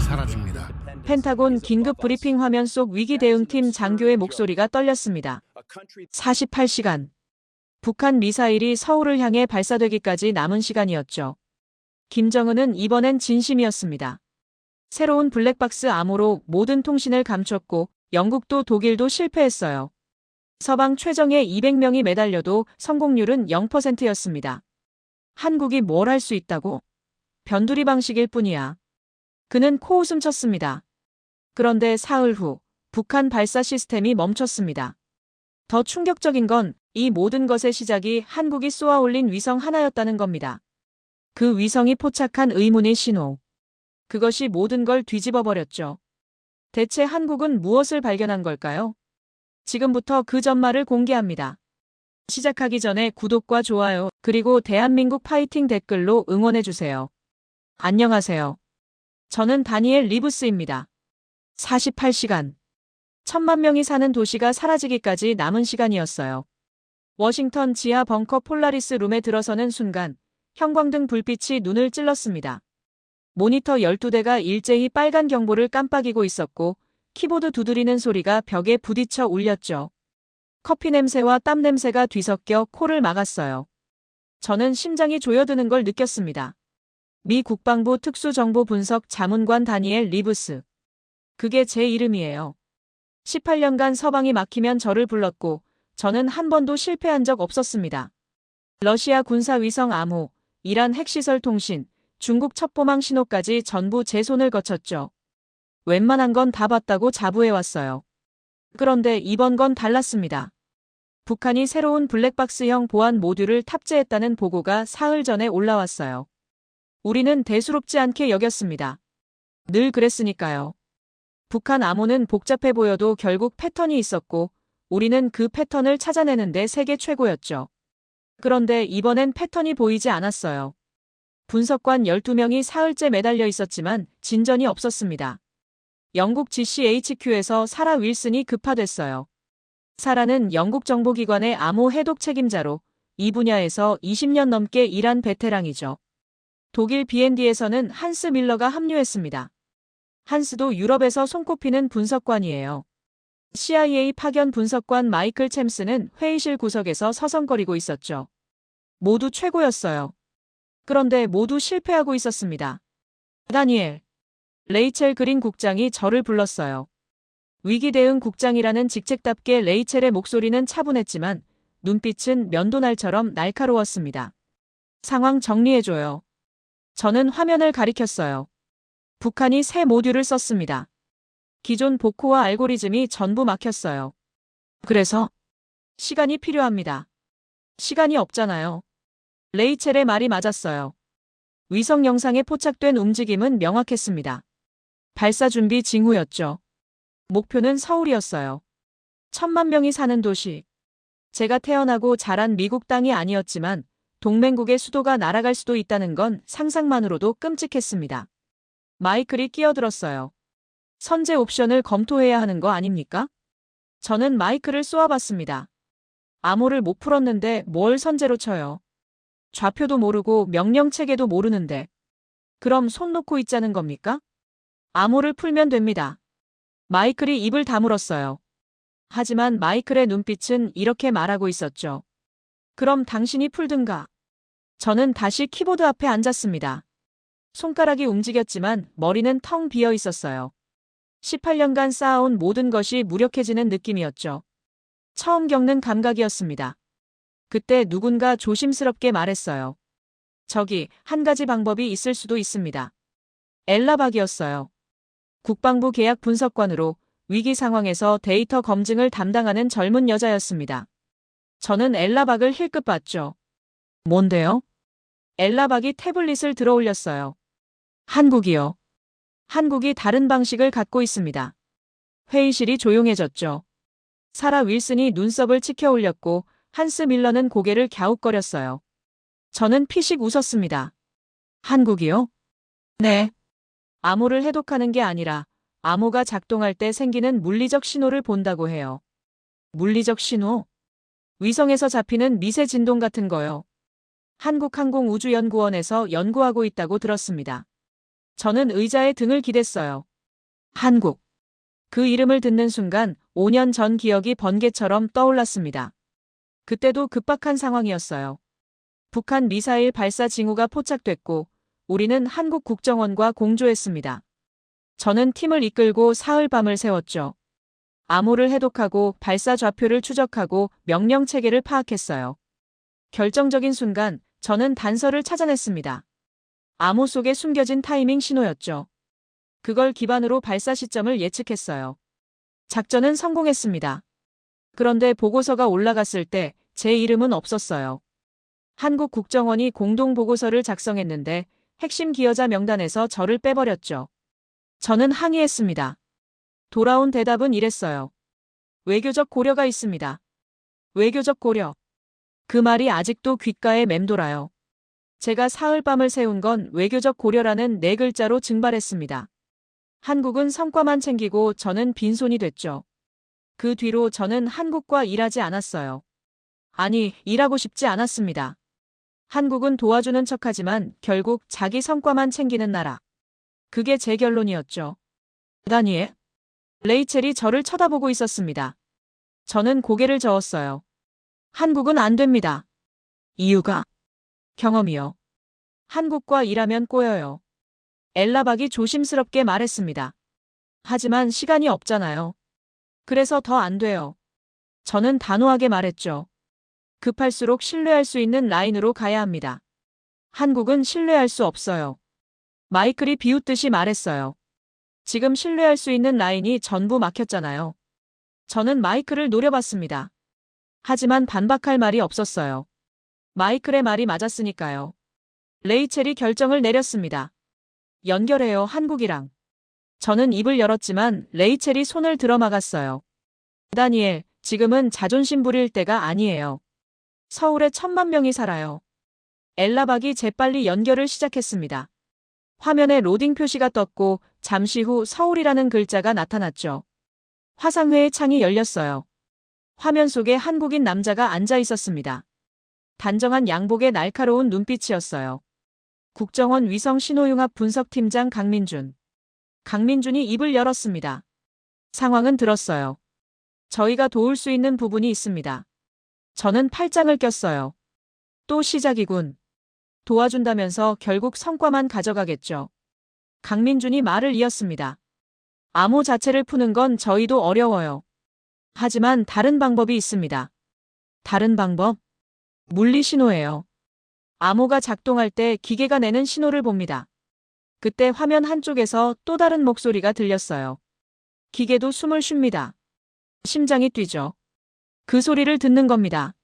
사라집니다. 펜타곤 긴급 브리핑 화면 속 위기 대응팀 장교의 목소리가 떨렸습니다. 48시간. 북한 미사일이 서울을 향해 발사되기까지 남은 시간이었죠. 김정은은 이번엔 진심이었습니다. 새로운 블랙박스 암호로 모든 통신을 감췄고 영국도 독일도 실패했어요. 서방 최정예 200명이 매달려도 성공률은 0%였습니다. 한국이 뭘 할 수 있다고? 변두리 방식일 뿐이야. 그는 코웃음 쳤습니다. 그런데 사흘 후 북한 발사 시스템이 멈췄습니다. 더 충격적인 건 이 모든 것의 시작이 한국이 쏘아올린 위성 하나였다는 겁니다. 그 위성이 포착한 의문의 신호. 그것이 모든 걸 뒤집어 버렸죠. 대체 한국은 무엇을 발견한 걸까요? 지금부터 그 전말을 공개합니다. 시작하기 전에 구독과 좋아요, 그리고 대한민국 파이팅 댓글로 응원해주세요. 안녕하세요. 저는 다니엘 리브스입니다. 48시간. 1000만 명이 사는 도시가 사라지기까지 남은 시간이었어요. 워싱턴 지하 벙커 폴라리스 룸에 들어서는 순간 형광등 불빛이 눈을 찔렀습니다. 모니터 12대가 일제히 빨간 경보를 깜빡이고 있었고 키보드 두드리는 소리가 벽에 부딪혀 울렸죠. 커피 냄새와 땀 냄새가 뒤섞여 코를 막았어요. 저는 심장이 조여드는 걸 느꼈습니다. 미 국방부 특수정보분석 자문관 다니엘 리브스. 그게 제 이름이에요. 18년간 서방이 막히면 저를 불렀고 저는 한 번도 실패한 적 없었습니다. 러시아 군사위성 암호, 이란 핵시설 통신, 중국 첩보망 신호까지 전부 제 손을 거쳤죠. 웬만한 건 다 봤다고 자부해왔어요. 그런데 이번 건 달랐습니다. 북한이 새로운 블랙박스형 보안 모듈을 탑재했다는 보고가 사흘 전에 올라왔어요. 우리는 대수롭지 않게 여겼습니다. 늘 그랬으니까요. 북한 암호는 복잡해 보여도 결국 패턴이 있었고 우리는 그 패턴을 찾아내는데 세계 최고였죠. 그런데 이번엔 패턴이 보이지 않았어요. 분석관 12명이 사흘째 매달려 있었지만 진전이 없었습니다. 영국 GCHQ에서 사라 윌슨이 급파됐어요. 사라는 영국 정보기관의 암호 해독 책임자로 이 분야에서 20년 넘게 일한 베테랑이죠. 독일 BND에서는 한스 밀러가 합류했습니다. 한스도 유럽에서 손꼽히는 분석관이에요. CIA 파견 분석관 마이클 챔스는 회의실 구석에서 서성거리고 있었죠. 모두 최고였어요. 그런데 모두 실패하고 있었습니다. 다니엘. 레이첼 그린 국장이 저를 불렀어요. 위기 대응 국장이라는 직책답게 레이첼의 목소리는 차분했지만 눈빛은 면도날처럼 날카로웠습니다. 상황 정리해줘요. 저는 화면을 가리켰어요. 북한이 새 모듈을 썼습니다. 기존 복호와 알고리즘이 전부 막혔어요. 그래서 시간이 필요합니다. 시간이 없잖아요. 레이첼의 말이 맞았어요. 위성 영상에 포착된 움직임은 명확했습니다. 발사 준비 징후였죠. 목표는 서울이었어요. 1000만 명이 사는 도시. 제가 태어나고 자란 미국 땅이 아니었지만 동맹국의 수도가 날아갈 수도 있다는 건 상상만으로도 끔찍했습니다. 마이클이 끼어들었어요. 선제 옵션을 검토해야 하는 거 아닙니까? 저는 마이크를 쏘아봤습니다. 암호를 못 풀었는데 뭘 선제로 쳐요. 좌표도 모르고 명령 체계도 모르는데. 그럼 손 놓고 있자는 겁니까? 암호를 풀면 됩니다. 마이클이 입을 다물었어요. 하지만 마이클의 눈빛은 이렇게 말하고 있었죠. 그럼 당신이 풀든가. 저는 다시 키보드 앞에 앉았습니다. 손가락이 움직였지만 머리는 텅 비어 있었어요. 18년간 쌓아온 모든 것이 무력해지는 느낌이었죠. 처음 겪는 감각이었습니다. 그때 누군가 조심스럽게 말했어요. 저기 한 가지 방법이 있을 수도 있습니다. 엘라 박이었어요. 국방부 계약 분석관으로 위기 상황에서 데이터 검증을 담당하는 젊은 여자였습니다. 저는 엘라 박을 힐끗 봤죠. 뭔데요? 엘라 박이 태블릿을 들어 올렸어요. 한국이요. 한국이 다른 방식을 갖고 있습니다. 회의실이 조용해졌죠. 사라 윌슨이 눈썹을 치켜 올렸고 한스 밀러는 고개를 갸웃거렸어요. 저는 피식 웃었습니다. 한국이요? 네. 암호를 해독하는 게 아니라 암호가 작동할 때 생기는 물리적 신호를 본다고 해요. 물리적 신호? 위성에서 잡히는 미세 진동 같은 거요. 한국항공우주연구원에서 연구하고 있다고 들었습니다. 저는 의자에 등을 기댔어요. 한국. 그 이름을 듣는 순간 5년 전 기억이 번개처럼 떠올랐습니다. 그때도 급박한 상황이었어요. 북한 미사일 발사 징후가 포착됐고 우리는 한국 국정원과 공조했습니다. 저는 팀을 이끌고 사흘 밤을 새웠죠. 암호를 해독하고 발사 좌표를 추적하고 명령 체계를 파악했어요. 결정적인 순간 저는 단서를 찾아냈습니다. 암호 속에 숨겨진 타이밍 신호였죠. 그걸 기반으로 발사 시점을 예측했어요. 작전은 성공했습니다. 그런데 보고서가 올라갔을 때 제 이름은 없었어요. 한국 국정원이 공동 보고서를 작성했는데 핵심 기여자 명단에서 저를 빼버렸죠. 저는 항의했습니다. 돌아온 대답은 이랬어요. 외교적 고려가 있습니다. 외교적 고려. 그 말이 아직도 귓가에 맴돌아요. 제가 사흘밤을 새운 건 외교적 고려라는 4글자로 증발했습니다. 한국은 성과만 챙기고 저는 빈손이 됐죠. 그 뒤로 저는 한국과 일하지 않았어요. 아니, 일하고 싶지 않았습니다. 한국은 도와주는 척하지만 결국 자기 성과만 챙기는 나라. 그게 제 결론이었죠. 다니엘. 레이첼이 저를 쳐다보고 있었습니다. 저는 고개를 저었어요. 한국은 안 됩니다. 이유가? 경험이요. 한국과 일하면 꼬여요. 엘라박이 조심스럽게 말했습니다. 하지만 시간이 없잖아요. 그래서 더 안 돼요. 저는 단호하게 말했죠. 급할수록 신뢰할 수 있는 라인으로 가야 합니다. 한국은 신뢰할 수 없어요. 마이클이 비웃듯이 말했어요. 지금 신뢰할 수 있는 라인이 전부 막혔잖아요. 저는 마이클을 노려봤습니다. 하지만 반박할 말이 없었어요. 마이클의 말이 맞았으니까요. 레이첼이 결정을 내렸습니다. 연결해요, 한국이랑. 저는 입을 열었지만 레이첼이 손을 들어막았어요. 다니엘, 지금은 자존심 부릴 때가 아니에요. 서울에 1,000만 명이 살아요. 엘라박이 재빨리 연결을 시작했습니다. 화면에 로딩 표시가 떴고 잠시 후 서울이라는 글자가 나타났죠. 화상회의 창이 열렸어요. 화면 속에 한국인 남자가 앉아 있었습니다. 단정한 양복에 날카로운 눈빛이었어요. 국정원 위성신호융합 분석팀장 강민준. 강민준이 입을 열었습니다. 상황은 들었어요. 저희가 도울 수 있는 부분이 있습니다. 저는 팔짱을 꼈어요. 또 시작이군. 도와준다면서 결국 성과만 가져가겠죠. 강민준이 말을 이었습니다. 암호 자체를 푸는 건 저희도 어려워요. 하지만 다른 방법이 있습니다. 다른 방법? 물리 신호예요. 암호가 작동할 때 기계가 내는 신호를 봅니다. 그때 화면 한쪽에서 또 다른 목소리가 들렸어요. 기계도 숨을 쉽니다. 심장이 뛰죠. 그 소리를 듣는 겁니다.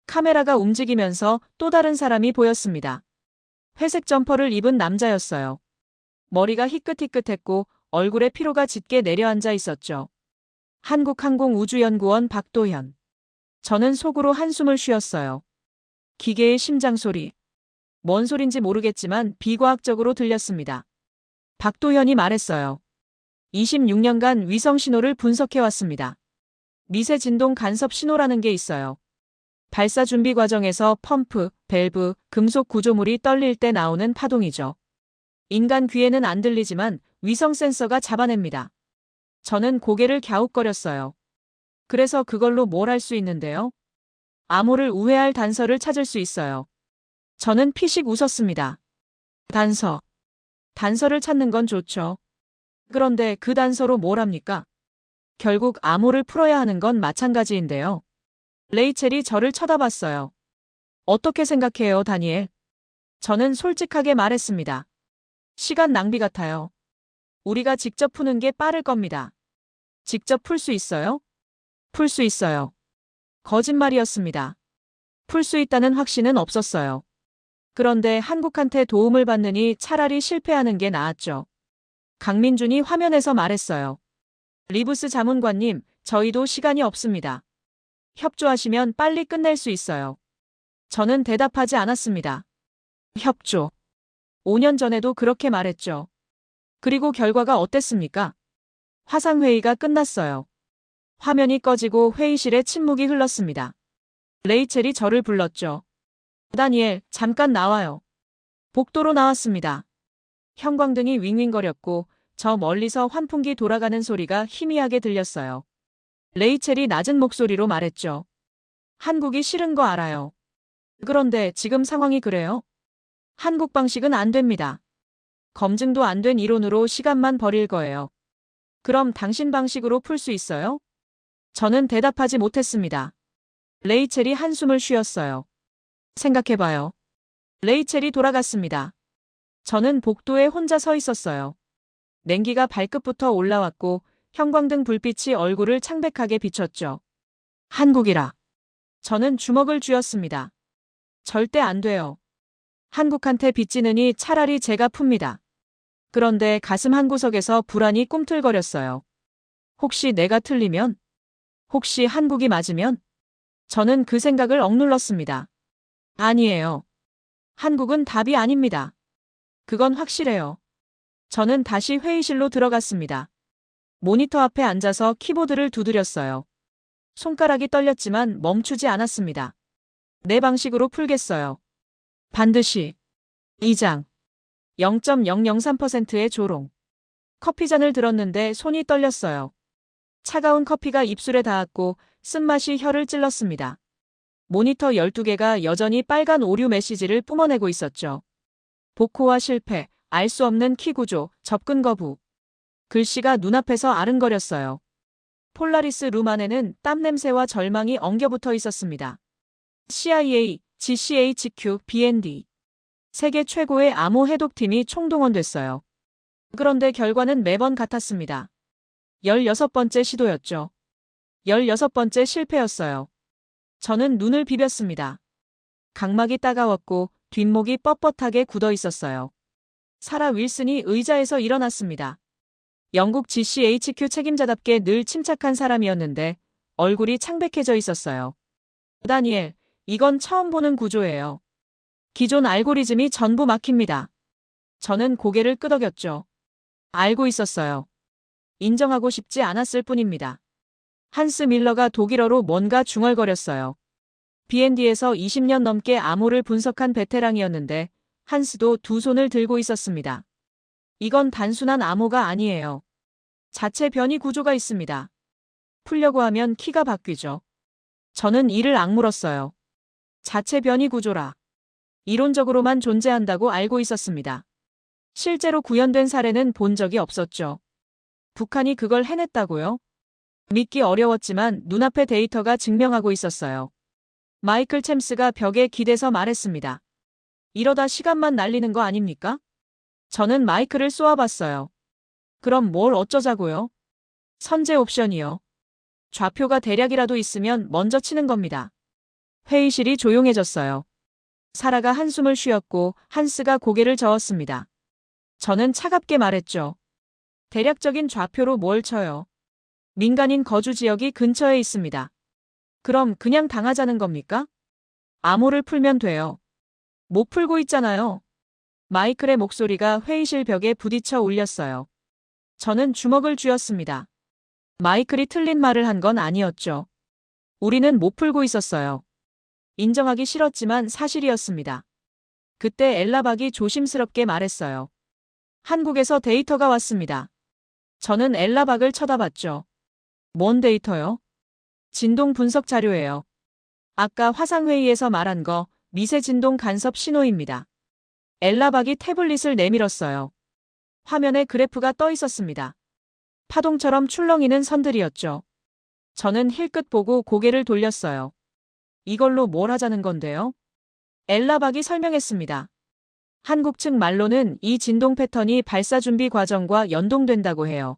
카메라가 움직이면서 또 다른 사람이 보였습니다. 회색 점퍼를 입은 남자였어요. 머리가 희끗희끗했고 얼굴에 피로가 짙게 내려앉아 있었죠. 한국항공우주연구원 박도현. 저는 속으로 한숨을 쉬었어요. 기계의 심장 소리. 뭔 소린지 모르겠지만 비과학적으로 들렸습니다. 박도현이 말했어요. 26년간 위성 신호를 분석해왔습니다. 미세 진동 간섭 신호라는 게 있어요. 발사 준비 과정에서 펌프, 밸브, 금속 구조물이 떨릴 때 나오는 파동이죠. 인간 귀에는 안 들리지만 위성 센서가 잡아냅니다. 저는 고개를 갸웃거렸어요. 그래서 그걸로 뭘 할 수 있는데요? 암호를 우회할 단서를 찾을 수 있어요. 저는 피식 웃었습니다. 단서. 단서를 찾는 건 좋죠. 그런데 그 단서로 뭘 합니까? 결국 암호를 풀어야 하는 건 마찬가지인데요. 레이첼이 저를 쳐다봤어요. 어떻게 생각해요, 다니엘? 저는 솔직하게 말했습니다. 시간 낭비 같아요. 우리가 직접 푸는 게 빠를 겁니다. 직접 풀 수 있어요? 풀 수 있어요. 거짓말이었습니다. 풀 수 있다는 확신은 없었어요. 그런데 한국한테 도움을 받느니 차라리 실패하는 게 나았죠. 강민준이 화면에서 말했어요. 리브스 자문관님, 저희도 시간이 없습니다. 협조하시면 빨리 끝낼 수 있어요. 저는 대답하지 않았습니다. 협조. 5년 전에도 그렇게 말했죠. 그리고 결과가 어땠습니까? 화상회의가 끝났어요. 화면이 꺼지고 회의실에 침묵이 흘렀습니다. 레이첼이 저를 불렀죠. 다니엘, 잠깐 나와요. 복도로 나왔습니다. 형광등이 윙윙거렸고 저 멀리서 환풍기 돌아가는 소리가 희미하게 들렸어요. 레이첼이 낮은 목소리로 말했죠. 한국이 싫은 거 알아요. 그런데 지금 상황이 그래요? 한국 방식은 안 됩니다. 검증도 안 된 이론으로 시간만 버릴 거예요. 그럼 당신 방식으로 풀 수 있어요? 저는 대답하지 못했습니다. 레이첼이 한숨을 쉬었어요. 생각해봐요. 레이첼이 돌아갔습니다. 저는 복도에 혼자 서 있었어요. 냉기가 발끝부터 올라왔고 형광등 불빛이 얼굴을 창백하게 비췄죠. 한국이라. 저는 주먹을 쥐었습니다. 절대 안 돼요. 한국한테 빚지느니 차라리 제가 풉니다. 그런데 가슴 한구석에서 불안이 꿈틀거렸어요. 혹시 내가 틀리면? 혹시 한국이 맞으면? 저는 그 생각을 억눌렀습니다. 아니에요. 한국은 답이 아닙니다. 그건 확실해요. 저는 다시 회의실로 들어갔습니다. 모니터 앞에 앉아서 키보드를 두드렸어요. 손가락이 떨렸지만 멈추지 않았습니다. 내 방식으로 풀겠어요. 반드시. 2장. 0.003%의 조롱. 커피잔을 들었는데 손이 떨렸어요. 차가운 커피가 입술에 닿았고 쓴맛이 혀를 찔렀습니다. 모니터 12개가 여전히 빨간 오류 메시지를 뿜어내고 있었죠. 복호와 실패, 알 수 없는 키 구조, 접근 거부. 글씨가 눈앞에서 아른거렸어요. 폴라리스 룸 안에는 땀 냄새와 절망이 엉겨붙어 있었습니다. CIA, GCHQ, BND. 세계 최고의 암호 해독팀이 총동원됐어요. 그런데 결과는 매번 같았습니다. 16번째 시도였죠. 16번째 실패였어요. 저는 눈을 비볐습니다. 각막이 따가웠고 뒷목이 뻣뻣하게 굳어 있었어요. 사라 윌슨이 의자에서 일어났습니다. 영국 GCHQ 책임자답게 늘 침착한 사람이었는데 얼굴이 창백해져 있었어요. 다니엘, 이건 처음 보는 구조예요. 기존 알고리즘이 전부 막힙니다. 저는 고개를 끄덕였죠. 알고 있었어요. 인정하고 싶지 않았을 뿐입니다. 한스 밀러가 독일어로 뭔가 중얼거렸어요. BND에서 20년 넘게 암호를 분석한 베테랑이었는데 한스도 두 손을 들고 있었습니다. 이건 단순한 암호가 아니에요. 자체 변이 구조가 있습니다. 풀려고 하면 키가 바뀌죠. 저는 이를 악물었어요. 자체 변이 구조라. 이론적으로만 존재한다고 알고 있었습니다. 실제로 구현된 사례는 본 적이 없었죠. 북한이 그걸 해냈다고요? 믿기 어려웠지만 눈앞의 데이터가 증명하고 있었어요. 마이클 챔스가 벽에 기대서 말했습니다. 이러다 시간만 날리는 거 아닙니까? 저는 마이크를 쏘아봤어요. 그럼 뭘 어쩌자고요? 선제 옵션이요. 좌표가 대략이라도 있으면 먼저 치는 겁니다. 회의실이 조용해졌어요. 사라가 한숨을 쉬었고 한스가 고개를 저었습니다. 저는 차갑게 말했죠. 대략적인 좌표로 뭘 쳐요? 민간인 거주 지역이 근처에 있습니다. 그럼 그냥 당하자는 겁니까? 암호를 풀면 돼요. 못 풀고 있잖아요. 마이클의 목소리가 회의실 벽에 부딪혀 울렸어요. 저는 주먹을 쥐었습니다. 마이클이 틀린 말을 한 건 아니었죠. 우리는 못 풀고 있었어요. 인정하기 싫었지만 사실이었습니다. 그때 엘라박이 조심스럽게 말했어요. 한국에서 데이터가 왔습니다. 저는 엘라박을 쳐다봤죠. 뭔 데이터요? 진동 분석 자료예요. 아까 화상회의에서 말한 거 미세 진동 간섭 신호입니다. 엘라박이 태블릿을 내밀었어요. 화면에 그래프가 떠 있었습니다. 파동처럼 출렁이는 선들이었죠. 저는 힐끗 보고 고개를 돌렸어요. 이걸로 뭘 하자는 건데요? 엘라박이 설명했습니다. 한국 측 말로는 이 진동 패턴이 발사 준비 과정과 연동된다고 해요.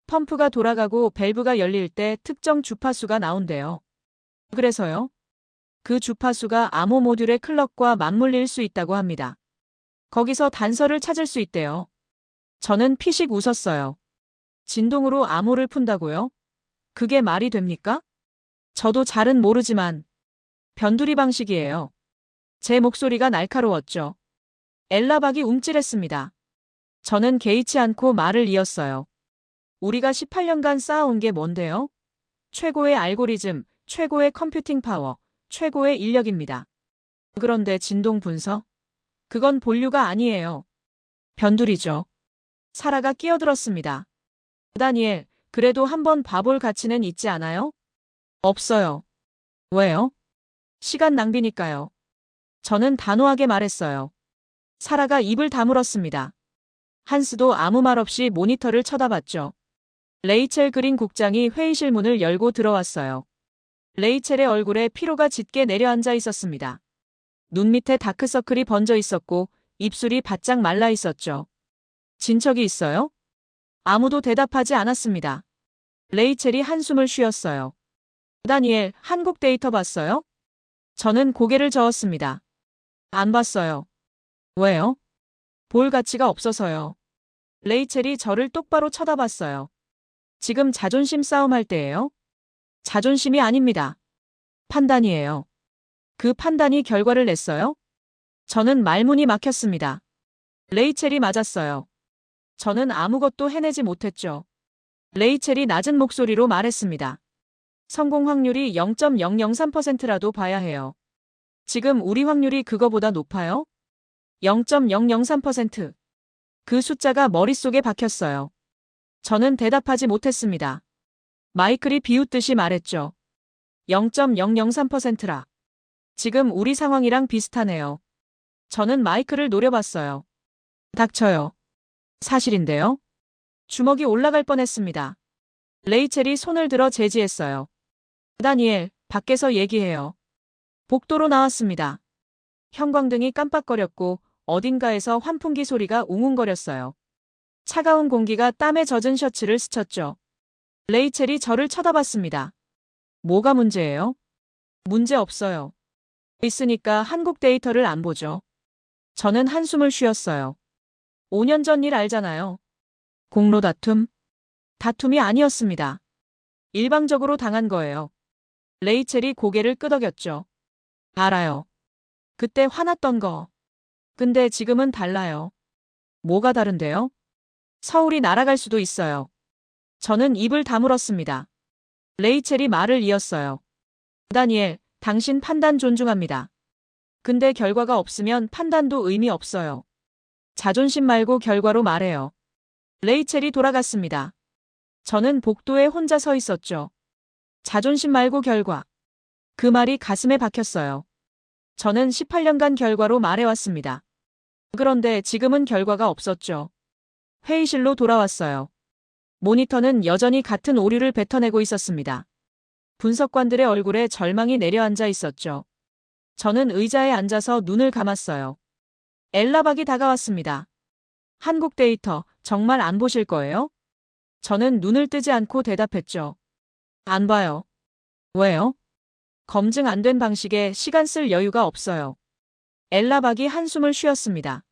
펌프가 돌아가고 밸브가 열릴 때 특정 주파수가 나온대요. 그래서요? 그 주파수가 암호 모듈의 클럭과 맞물릴 수 있다고 합니다. 거기서 단서를 찾을 수 있대요. 저는 피식 웃었어요. 진동으로 암호를 푼다고요? 그게 말이 됩니까? 저도 잘은 모르지만 변두리 방식이에요. 제 목소리가 날카로웠죠. 엘라박이 움찔했습니다. 저는 개의치 않고 말을 이었어요. 우리가 18년간 쌓아온 게 뭔데요? 최고의 알고리즘, 최고의 컴퓨팅 파워, 최고의 인력입니다. 그런데 진동 분석? 그건 본류가 아니에요. 변두리죠. 사라가 끼어들었습니다. 다니엘, 그래도 한번 봐볼 가치는 있지 않아요? 없어요. 왜요? 시간 낭비니까요. 저는 단호하게 말했어요. 사라가 입을 다물었습니다. 한스도 아무 말 없이 모니터를 쳐다봤죠. 레이첼 그린 국장이 회의실 문을 열고 들어왔어요. 레이첼의 얼굴에 피로가 짙게 내려앉아 있었습니다. 눈 밑에 다크서클이 번져 있었고 입술이 바짝 말라 있었죠. 진척이 있어요? 아무도 대답하지 않았습니다. 레이첼이 한숨을 쉬었어요. 다니엘, 한국 데이터 봤어요? 저는 고개를 저었습니다. 안 봤어요. 왜요? 볼 가치가 없어서요. 레이첼이 저를 똑바로 쳐다봤어요. 지금 자존심 싸움할 때예요? 자존심이 아닙니다. 판단이에요. 그 판단이 결과를 냈어요? 저는 말문이 막혔습니다. 레이첼이 맞았어요. 저는 아무것도 해내지 못했죠. 레이첼이 낮은 목소리로 말했습니다. 성공 확률이 0.003%라도 봐야 해요. 지금 우리 확률이 그거보다 높아요? 0.003%. 그 숫자가 머릿속에 박혔어요. 저는 대답하지 못했습니다. 마이클이 비웃듯이 말했죠. 0.003%라. 지금 우리 상황이랑 비슷하네요. 저는 마이클을 노려봤어요. 닥쳐요. 사실인데요. 주먹이 올라갈 뻔했습니다. 레이첼이 손을 들어 제지했어요. 다니엘, 밖에서 얘기해요. 복도로 나왔습니다. 형광등이 깜빡거렸고 어딘가에서 환풍기 소리가 웅웅거렸어요. 차가운 공기가 땀에 젖은 셔츠를 스쳤죠. 레이첼이 저를 쳐다봤습니다. 뭐가 문제예요? 문제 없어요. 있으니까 한국 데이터를 안 보죠. 저는 한숨을 쉬었어요. 5년 전 일 알잖아요. 공로 다툼? 다툼이 아니었습니다. 일방적으로 당한 거예요. 레이첼이 고개를 끄덕였죠. 알아요. 그때 화났던 거. 근데 지금은 달라요. 뭐가 다른데요? 서울이 날아갈 수도 있어요. 저는 입을 다물었습니다. 레이첼이 말을 이었어요. 다니엘, 당신 판단 존중합니다. 근데 결과가 없으면 판단도 의미 없어요. 자존심 말고 결과로 말해요. 레이첼이 돌아갔습니다. 저는 복도에 혼자 서 있었죠. 자존심 말고 결과. 그 말이 가슴에 박혔어요. 저는 18년간 결과로 말해왔습니다. 그런데 지금은 결과가 없었죠. 회의실로 돌아왔어요. 모니터는 여전히 같은 오류를 뱉어내고 있었습니다. 분석관들의 얼굴에 절망이 내려앉아 있었죠. 저는 의자에 앉아서 눈을 감았어요. 엘라박이 다가왔습니다. 한국 데이터 정말 안 보실 거예요? 저는 눈을 뜨지 않고 대답했죠. 안 봐요. 왜요? 검증 안 된 방식에 시간 쓸 여유가 없어요. 엘라박이 한숨을 쉬었습니다.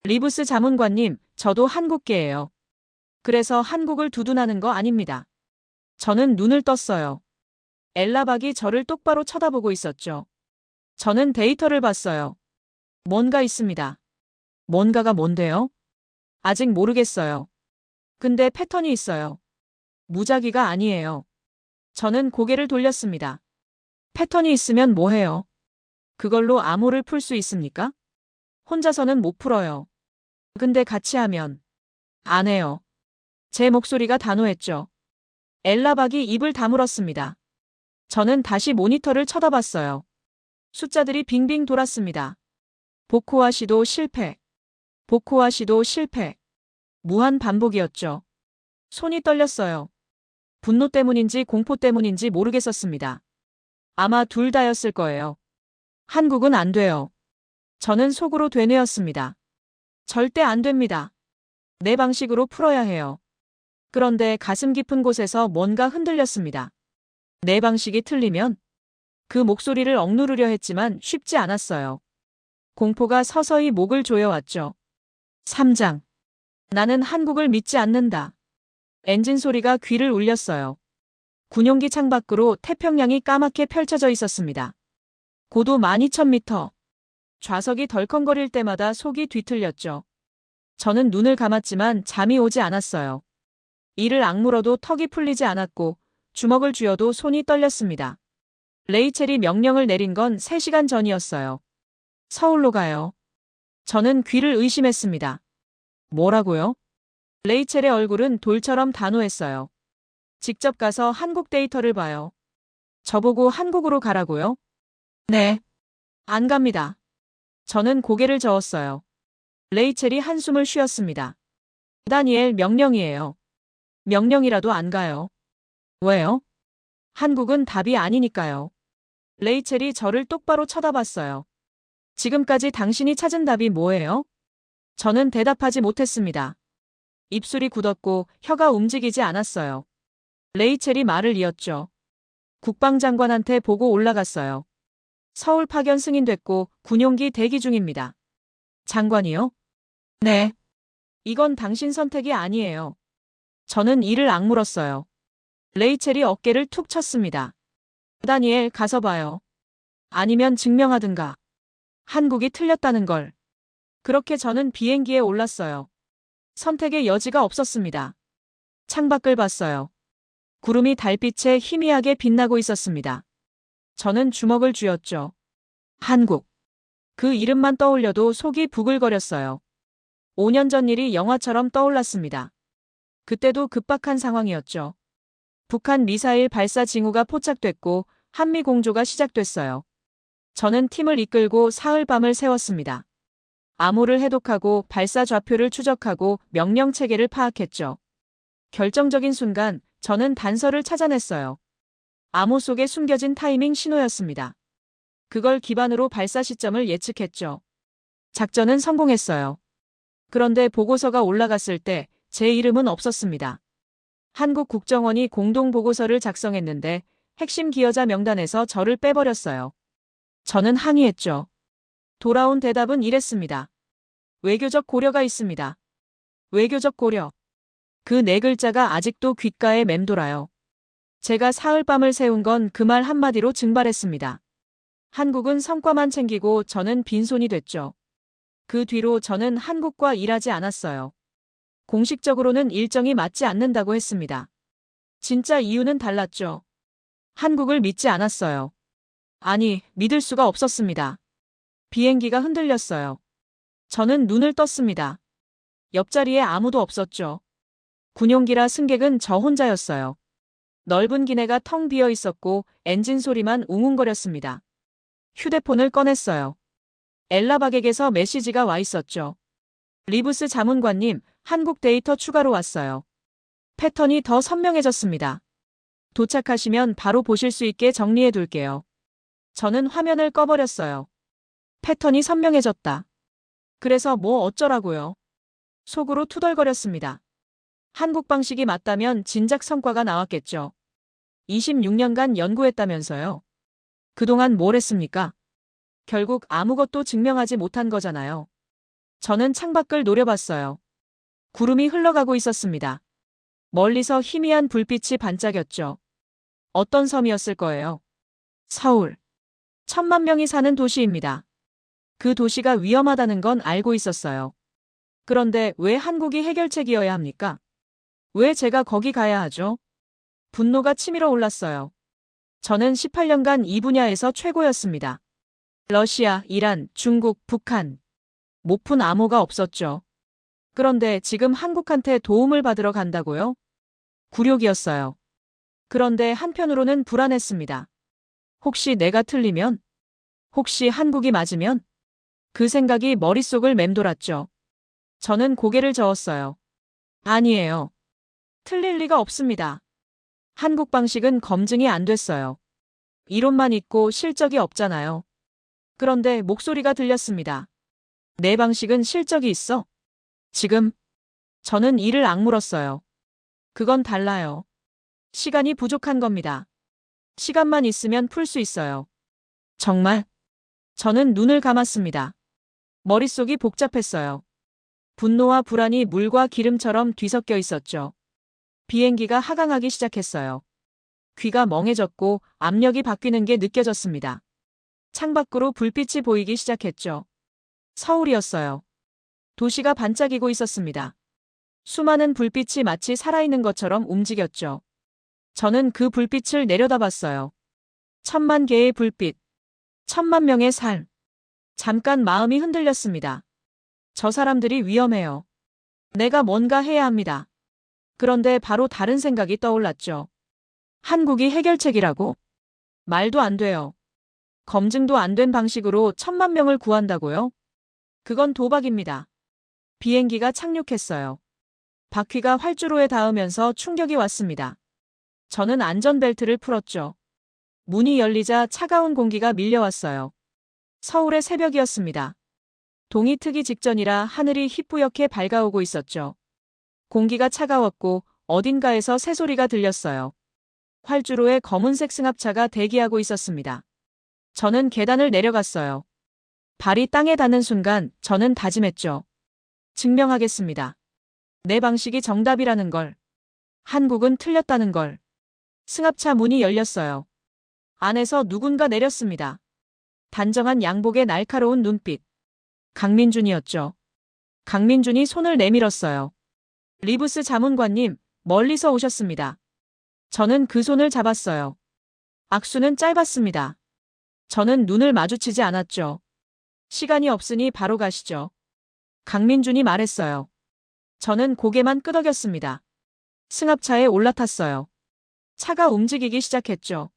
리브스 자문관님, 저도 한국계예요. 그래서 한국을 두둔하는 거 아닙니다. 저는 눈을 떴어요. 엘라박이 저를 똑바로 쳐다보고 있었죠. 저는 데이터를 봤어요. 뭔가 있습니다. 뭔가가 뭔데요? 아직 모르겠어요. 근데 패턴이 있어요. 무작위가 아니에요. 저는 고개를 돌렸습니다. 패턴이 있으면 뭐해요? 그걸로 암호를 풀 수 있습니까? 혼자서는 못 풀어요. 근데 같이 하면 안 해요. 제 목소리가 단호했죠. 엘라박이 입을 다물었습니다. 저는 다시 모니터를 쳐다봤어요. 숫자들이 빙빙 돌았습니다. 보코와 시도 실패. 보코와 시도 실패. 무한 반복이었죠. 손이 떨렸어요. 분노 때문인지 공포 때문인지 모르겠었습니다. 아마 둘 다였을 거예요. 한국은 안 돼요. 저는 속으로 되뇌었습니다. 절대 안 됩니다. 내 방식으로 풀어야 해요. 그런데 가슴 깊은 곳에서 뭔가 흔들렸습니다. 내 방식이 틀리면? 그 목소리를 억누르려 했지만 쉽지 않았어요. 공포가 서서히 목을 조여왔죠. 3장. 나는 한국을 믿지 않는다. 엔진 소리가 귀를 울렸어요. 군용기 창밖으로 태평양이 까맣게 펼쳐져 있었습니다. 고도 12,000m. 좌석이 덜컹거릴 때마다 속이 뒤틀렸죠. 저는 눈을 감았지만 잠이 오지 않았어요. 이를 악물어도 턱이 풀리지 않았고 주먹을 쥐어도 손이 떨렸습니다. 레이첼이 명령을 내린 건 3시간 전이었어요. 서울로 가요. 저는 귀를 의심했습니다. 뭐라고요? 레이첼의 얼굴은 돌처럼 단호했어요. 직접 가서 한국 데이터를 봐요. 저보고 한국으로 가라고요? 네. 안 갑니다. 저는 고개를 저었어요. 레이첼이 한숨을 쉬었습니다. 다니엘, 명령이에요. 명령이라도 안 가요. 왜요? 한국은 답이 아니니까요. 레이첼이 저를 똑바로 쳐다봤어요. 지금까지 당신이 찾은 답이 뭐예요? 저는 대답하지 못했습니다. 입술이 굳었고 혀가 움직이지 않았어요. 레이첼이 말을 이었죠. 국방장관한테 보고 올라갔어요. 서울 파견 승인됐고 군용기 대기 중입니다. 장관이요? 네. 이건 당신 선택이 아니에요. 저는 이를 악물었어요. 레이첼이 어깨를 툭 쳤습니다. 다니엘, 가서 봐요. 아니면 증명하든가. 한국이 틀렸다는 걸. 그렇게 저는 비행기에 올랐어요. 선택의 여지가 없었습니다. 창밖을 봤어요. 구름이 달빛에 희미하게 빛나고 있었습니다. 저는 주먹을 쥐었죠. 한국. 그 이름만 떠올려도 속이 부글거렸어요. 5년 전 일이 영화처럼 떠올랐습니다. 그때도 급박한 상황이었죠. 북한 미사일 발사 징후가 포착됐고 한미 공조가 시작됐어요. 저는 팀을 이끌고 사흘밤을 세웠습니다. 암호를 해독하고 발사 좌표를 추적하고 명령 체계를 파악했죠. 결정적인 순간 저는 단서를 찾아냈어요. 암호 속에 숨겨진 타이밍 신호였습니다. 그걸 기반으로 발사 시점을 예측했죠. 작전은 성공했어요. 그런데 보고서가 올라갔을 때 제 이름은 없었습니다. 한국 국정원이 공동 보고서를 작성했는데 핵심 기여자 명단에서 저를 빼버렸어요. 저는 항의했죠. 돌아온 대답은 이랬습니다. 외교적 고려가 있습니다. 외교적 고려. 그 네 글자가 아직도 귓가에 맴돌아요. 제가 사흘밤을 세운 건 그 말 한마디로 증발했습니다. 한국은 성과만 챙기고 저는 빈손이 됐죠. 그 뒤로 저는 한국과 일하지 않았어요. 공식적으로는 일정이 맞지 않는다고 했습니다. 진짜 이유는 달랐죠. 한국을 믿지 않았어요. 아니, 믿을 수가 없었습니다. 비행기가 흔들렸어요. 저는 눈을 떴습니다. 옆자리에 아무도 없었죠. 군용기라 승객은 저 혼자였어요. 넓은 기내가 텅 비어 있었고 엔진 소리만 웅웅거렸습니다. 휴대폰을 꺼냈어요. 엘라박에게서 메시지가 와 있었죠. 리브스 자문관님, 한국 데이터 추가로 왔어요. 패턴이 더 선명해졌습니다. 도착하시면 바로 보실 수 있게 정리해 둘게요. 저는 화면을 꺼버렸어요. 패턴이 선명해졌다. 그래서 뭐 어쩌라고요? 속으로 투덜거렸습니다. 한국 방식이 맞다면 진작 성과가 나왔겠죠. 26년간 연구했다면서요. 그동안 뭘 했습니까? 결국 아무것도 증명하지 못한 거잖아요. 저는 창밖을 노려봤어요. 구름이 흘러가고 있었습니다. 멀리서 희미한 불빛이 반짝였죠. 어떤 섬이었을 거예요? 서울. 1,000만 명이 사는 도시입니다. 그 도시가 위험하다는 건 알고 있었어요. 그런데 왜 한국이 해결책이어야 합니까? 왜 제가 거기 가야 하죠? 분노가 치밀어 올랐어요. 저는 18년간 이 분야에서 최고였습니다. 러시아, 이란, 중국, 북한. 못 푼 암호가 없었죠. 그런데 지금 한국한테 도움을 받으러 간다고요? 굴욕이었어요. 그런데 한편으로는 불안했습니다. 혹시 내가 틀리면? 혹시 한국이 맞으면? 그 생각이 머릿속을 맴돌았죠. 저는 고개를 저었어요. 아니에요. 틀릴 리가 없습니다. 한국 방식은 검증이 안 됐어요. 이론만 있고 실적이 없잖아요. 그런데 목소리가 들렸습니다. 내 방식은 실적이 있어? 지금? 저는 이를 악물었어요. 그건 달라요. 시간이 부족한 겁니다. 시간만 있으면 풀 수 있어요. 정말? 저는 눈을 감았습니다. 머릿속이 복잡했어요. 분노와 불안이 물과 기름처럼 뒤섞여 있었죠. 비행기가 하강하기 시작했어요. 귀가 멍해졌고 압력이 바뀌는 게 느껴졌습니다. 창밖으로 불빛이 보이기 시작했죠. 서울이었어요. 도시가 반짝이고 있었습니다. 수많은 불빛이 마치 살아있는 것처럼 움직였죠. 저는 그 불빛을 내려다봤어요. 1,000만 개의 불빛, 1,000만 명의 삶. 잠깐 마음이 흔들렸습니다. 저 사람들이 위험해요. 내가 뭔가 해야 합니다. 그런데 바로 다른 생각이 떠올랐죠. 한국이 해결책이라고? 말도 안 돼요. 검증도 안 된 방식으로 1,000만 명을 구한다고요? 그건 도박입니다. 비행기가 착륙했어요. 바퀴가 활주로에 닿으면서 충격이 왔습니다. 저는 안전벨트를 풀었죠. 문이 열리자 차가운 공기가 밀려왔어요. 서울의 새벽이었습니다. 동이 트기 직전이라 하늘이 희뿌옇게 밝아오고 있었죠. 공기가 차가웠고 어딘가에서 새소리가 들렸어요. 활주로에 검은색 승합차가 대기하고 있었습니다. 저는 계단을 내려갔어요. 발이 땅에 닿는 순간 저는 다짐했죠. 증명하겠습니다. 내 방식이 정답이라는 걸. 한국은 틀렸다는 걸. 승합차 문이 열렸어요. 안에서 누군가 내렸습니다. 단정한 양복에 날카로운 눈빛. 강민준이었죠. 강민준이 손을 내밀었어요. 리브스 자문관님, 멀리서 오셨습니다. 저는 그 손을 잡았어요. 악수는 짧았습니다. 저는 눈을 마주치지 않았죠. 시간이 없으니 바로 가시죠. 강민준이 말했어요. 저는 고개만 끄덕였습니다. 승합차에 올라탔어요. 차가 움직이기 시작했죠.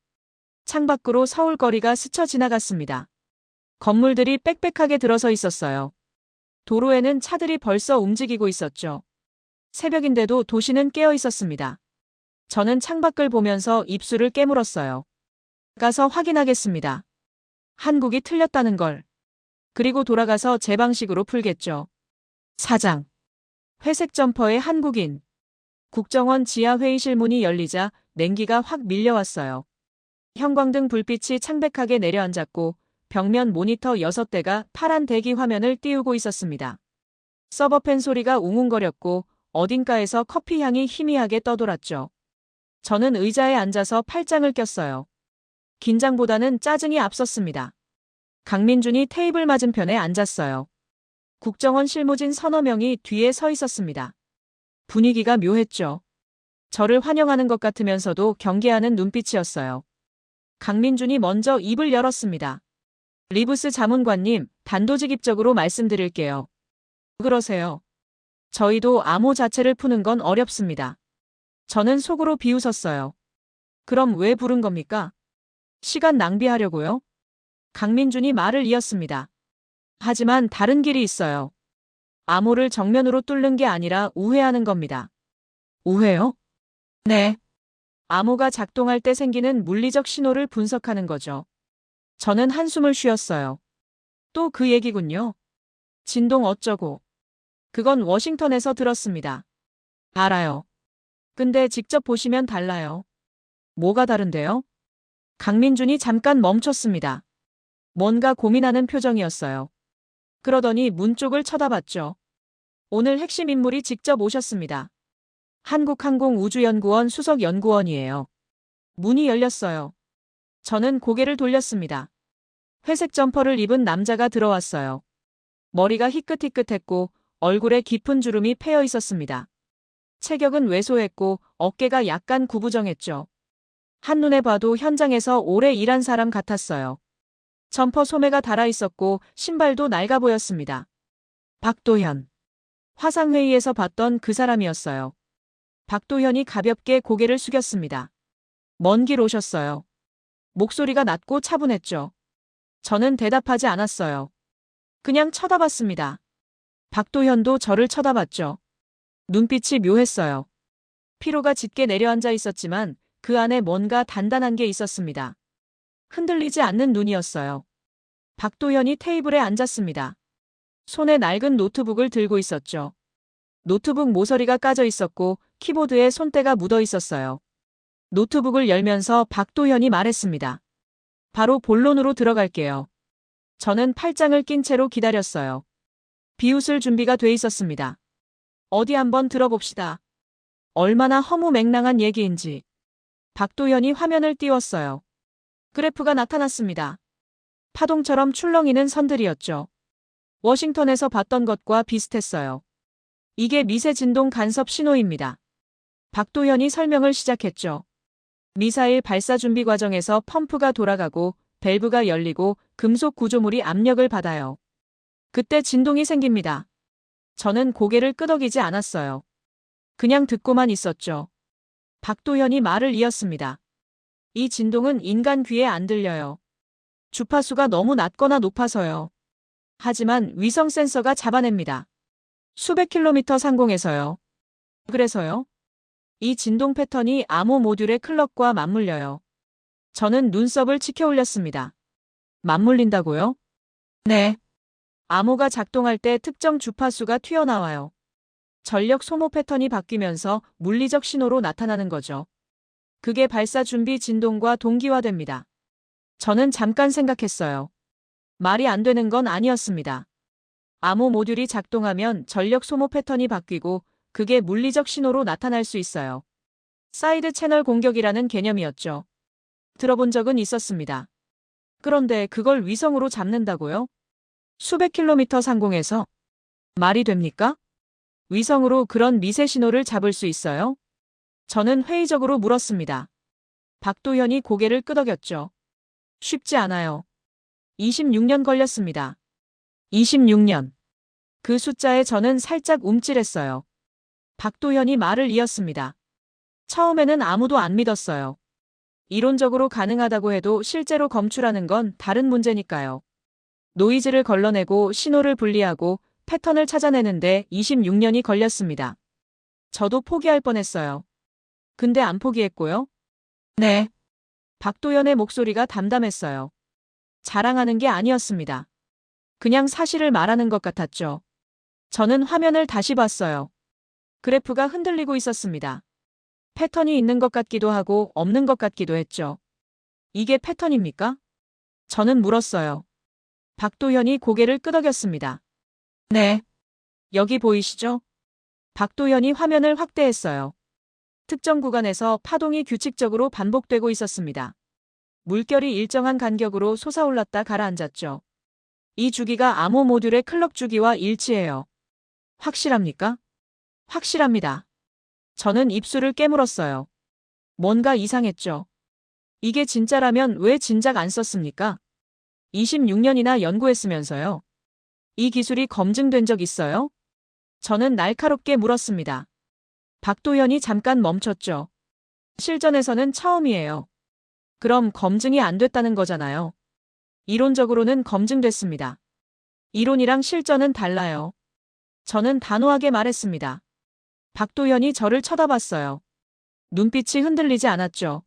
창밖으로 서울거리가 스쳐 지나갔습니다. 건물들이 빽빽하게 들어서 있었어요. 도로에는 차들이 벌써 움직이고 있었죠. 새벽인데도 도시는 깨어 있었습니다. 저는 창밖을 보면서 입술을 깨물었어요. 가서 확인하겠습니다. 한국이 틀렸다는 걸. 그리고 돌아가서 제 방식으로 풀겠죠. 사장. 회색 점퍼의 한국인. 국정원 지하 회의실 문이 열리자 냉기가 확 밀려왔어요. 형광등 불빛이 창백하게 내려앉았고 벽면 모니터 6대가 파란 대기 화면을 띄우고 있었습니다. 서버팬 소리가 웅웅거렸고 어딘가에서 커피 향이 희미하게 떠돌았죠. 저는 의자에 앉아서 팔짱을 꼈어요. 긴장보다는 짜증이 앞섰습니다. 강민준이 테이블 맞은편에 앉았어요. 국정원 실무진 서너 명이 뒤에 서 있었습니다. 분위기가 묘했죠. 저를 환영하는 것 같으면서도 경계하는 눈빛이었어요. 강민준이 먼저 입을 열었습니다. 리브스 자문관님, 단도직입적으로 말씀드릴게요. 그러세요. 저희도 암호 자체를 푸는 건 어렵습니다. 저는 속으로 비웃었어요. 그럼 왜 부른 겁니까? 시간 낭비하려고요? 강민준이 말을 이었습니다. 하지만 다른 길이 있어요. 암호를 정면으로 뚫는 게 아니라 우회하는 겁니다. 우회요? 네. 암호가 작동할 때 생기는 물리적 신호를 분석하는 거죠. 저는 한숨을 쉬었어요. 또 그 얘기군요. 진동 어쩌고. 그건 워싱턴에서 들었습니다. 알아요. 근데 직접 보시면 달라요. 뭐가 다른데요? 강민준이 잠깐 멈췄습니다. 뭔가 고민하는 표정이었어요. 그러더니 문 쪽을 쳐다봤죠. 오늘 핵심 인물이 직접 오셨습니다. 한국항공우주연구원 수석연구원이에요. 문이 열렸어요. 저는 고개를 돌렸습니다. 회색 점퍼를 입은 남자가 들어왔어요. 머리가 희끗희끗했고 얼굴에 깊은 주름이 패여 있었습니다. 체격은 왜소했고 어깨가 약간 구부정했죠. 한눈에 봐도 현장에서 오래 일한 사람 같았어요. 점퍼 소매가 달아있었고 신발도 낡아 보였습니다. 박도현. 화상회의에서 봤던 그 사람이었어요. 박도현이 가볍게 고개를 숙였습니다. 먼 길 오셨어요. 목소리가 낮고 차분했죠. 저는 대답하지 않았어요. 그냥 쳐다봤습니다. 박도현도 저를 쳐다봤죠. 눈빛이 묘했어요. 피로가 짙게 내려앉아 있었지만 그 안에 뭔가 단단한 게 있었습니다. 흔들리지 않는 눈이었어요. 박도현이 테이블에 앉았습니다. 손에 낡은 노트북을 들고 있었죠. 노트북 모서리가 까져 있었고 키보드에 손때가 묻어 있었어요. 노트북을 열면서 박도현이 말했습니다. 바로 본론으로 들어갈게요. 저는 팔짱을 낀 채로 기다렸어요. 비웃을 준비가 돼 있었습니다. 어디 한번 들어봅시다. 얼마나 허무맹랑한 얘기인지. 박도현이 화면을 띄웠어요. 그래프가 나타났습니다. 파동처럼 출렁이는 선들이었죠. 워싱턴에서 봤던 것과 비슷했어요. 이게 미세 진동 간섭 신호입니다. 박도현이 설명을 시작했죠. 미사일 발사 준비 과정에서 펌프가 돌아가고 밸브가 열리고 금속 구조물이 압력을 받아요. 그때 진동이 생깁니다. 저는 고개를 끄덕이지 않았어요. 그냥 듣고만 있었죠. 박도현이 말을 이었습니다. 이 진동은 인간 귀에 안 들려요. 주파수가 너무 낮거나 높아서요. 하지만 위성 센서가 잡아냅니다. 수백 킬로미터 상공에서요. 그래서요? 이 진동 패턴이 암호 모듈의 클럭과 맞물려요. 저는 눈썹을 치켜 올렸습니다. 맞물린다고요? 네. 암호가 작동할 때 특정 주파수가 튀어나와요. 전력 소모 패턴이 바뀌면서 물리적 신호로 나타나는 거죠. 그게 발사 준비 진동과 동기화됩니다. 저는 잠깐 생각했어요. 말이 안 되는 건 아니었습니다. 암호 모듈이 작동하면 전력 소모 패턴이 바뀌고 그게 물리적 신호로 나타날 수 있어요. 사이드 채널 공격이라는 개념이었죠. 들어본 적은 있었습니다. 그런데 그걸 위성으로 잡는다고요? 수백 킬로미터 상공에서? 말이 됩니까? 위성으로 그런 미세 신호를 잡을 수 있어요? 저는 회의적으로 물었습니다. 박도현이 고개를 끄덕였죠. 쉽지 않아요. 26년 걸렸습니다. 26년. 그 숫자에 저는 살짝 움찔했어요. 박도현이 말을 이었습니다. 처음에는 아무도 안 믿었어요. 이론적으로 가능하다고 해도 실제로 검출하는 건 다른 문제니까요. 노이즈를 걸러내고 신호를 분리하고 패턴을 찾아내는데 26년이 걸렸습니다. 저도 포기할 뻔했어요. 근데 안 포기했고요. 네. 박도현의 목소리가 담담했어요. 자랑하는 게 아니었습니다. 그냥 사실을 말하는 것 같았죠. 저는 화면을 다시 봤어요. 그래프가 흔들리고 있었습니다. 패턴이 있는 것 같기도 하고 없는 것 같기도 했죠. 이게 패턴입니까? 저는 물었어요. 박도현이 고개를 끄덕였습니다. 네. 여기 보이시죠? 박도현이 화면을 확대했어요. 특정 구간에서 파동이 규칙적으로 반복되고 있었습니다. 물결이 일정한 간격으로 솟아올랐다 가라앉았죠. 이 주기가 암호 모듈의 클럭 주기와 일치해요. 확실합니까? 확실합니다. 저는 입술을 깨물었어요. 뭔가 이상했죠. 이게 진짜라면 왜 진작 안 썼습니까? 26년이나 연구했으면서요. 이 기술이 검증된 적 있어요? 저는 날카롭게 물었습니다. 박도현이 잠깐 멈췄죠. 실전에서는 처음이에요. 그럼 검증이 안 됐다는 거잖아요. 이론적으로는 검증됐습니다. 이론이랑 실전은 달라요. 저는 단호하게 말했습니다. 박도현이 저를 쳐다봤어요. 눈빛이 흔들리지 않았죠.